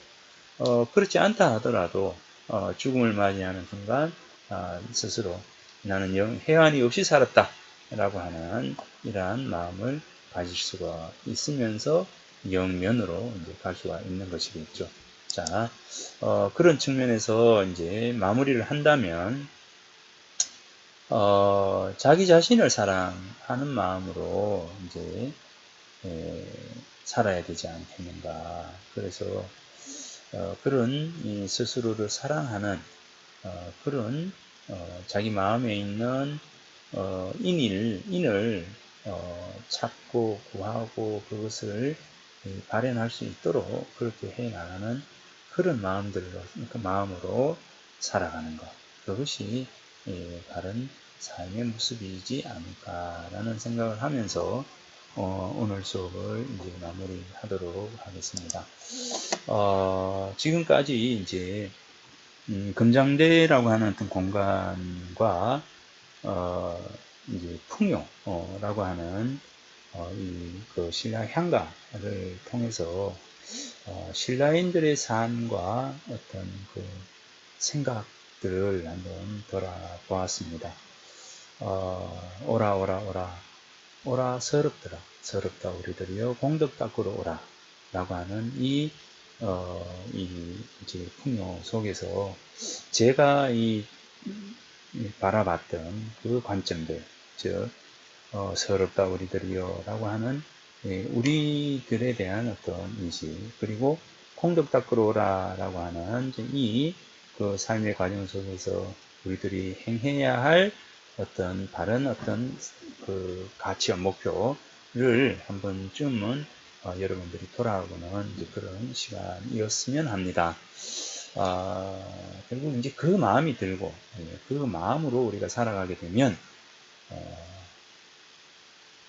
그렇지 않다 하더라도 죽음을 맞이하는 순간 스스로 나는 해안이 없이 살았다 라고 하는 이러한 마음을 가질 수가 있으면서 영면으로 이제 갈 수가 있는 것이겠죠. 자, 그런 측면에서 이제 마무리를 한다면 자기 자신을 사랑하는 마음으로 이제 살아야 되지 않겠는가. 그래서 그런 스스로를 사랑하는 그런 자기 마음에 있는 인을 찾고 구하고 그것을 발현할 수 있도록 그렇게 해 나가는 그런 마음으로 살아가는 것. 그것이 바른 삶의 모습이지 않을까라는 생각을 하면서 오늘 수업을 이제 마무리하도록 하겠습니다. 지금까지 이제 금장대라고 하는 어떤 공간과 이제 풍요라고 하는 그 신라 향가를 통해서 신라인들의 삶과 어떤 그 생각들을 한번 돌아보았습니다. 오라 서럽다 우리들이여 공덕 닦으러 오라 라고 하는 이제 풍요 속에서 제가 바라봤던 그 관점들, 즉 서럽다 우리들이여 라고 하는 우리들에 대한 어떤 인식, 그리고 공덕 닦으러 오라 라고 하는 그 삶의 과정 속에서 우리들이 행해야 할 어떤 바른 어떤 그 가치와 목표를 한 번쯤은 여러분들이 돌아보는 이제 그런 시간이었으면 합니다. 결국 이제 그 마음이 들고 그 마음으로 우리가 살아가게 되면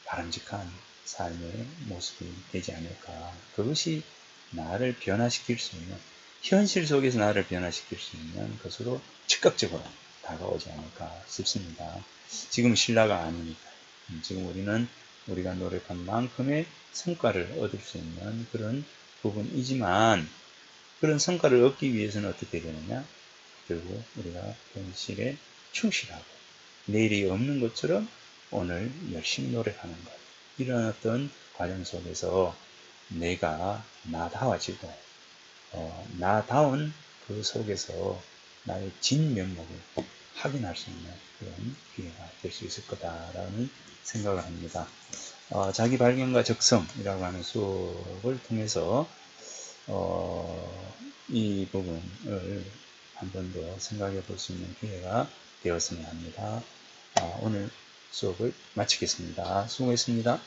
바람직한 삶의 모습이 되지 않을까. 그것이 나를 변화시킬 수 있는, 현실 속에서 나를 변화시킬 수 있는 것으로 즉각적으로 다가오지 않을까 싶습니다. 지금 신라가 아니니까. 지금 우리가 노력한 만큼의 성과를 얻을 수 있는 그런 부분이지만, 그런 성과를 얻기 위해서는 어떻게 되느냐? 결국 우리가 현실에 충실하고 내일이 없는 것처럼 오늘 열심히 노력하는 것. 이런 어떤 과정 속에서 내가 나다워지고 나다운 그 속에서 나의 진면목을 확인할 수 있는 그런 기회가 될 수 있을 거다라는 생각을 합니다. 자기 발견과 적성이라고 하는 수업을 통해서 이 부분을 한 번 더 생각해 볼 수 있는 기회가 되었으면 합니다. 오늘 수업을 마치겠습니다. 수고했습니다.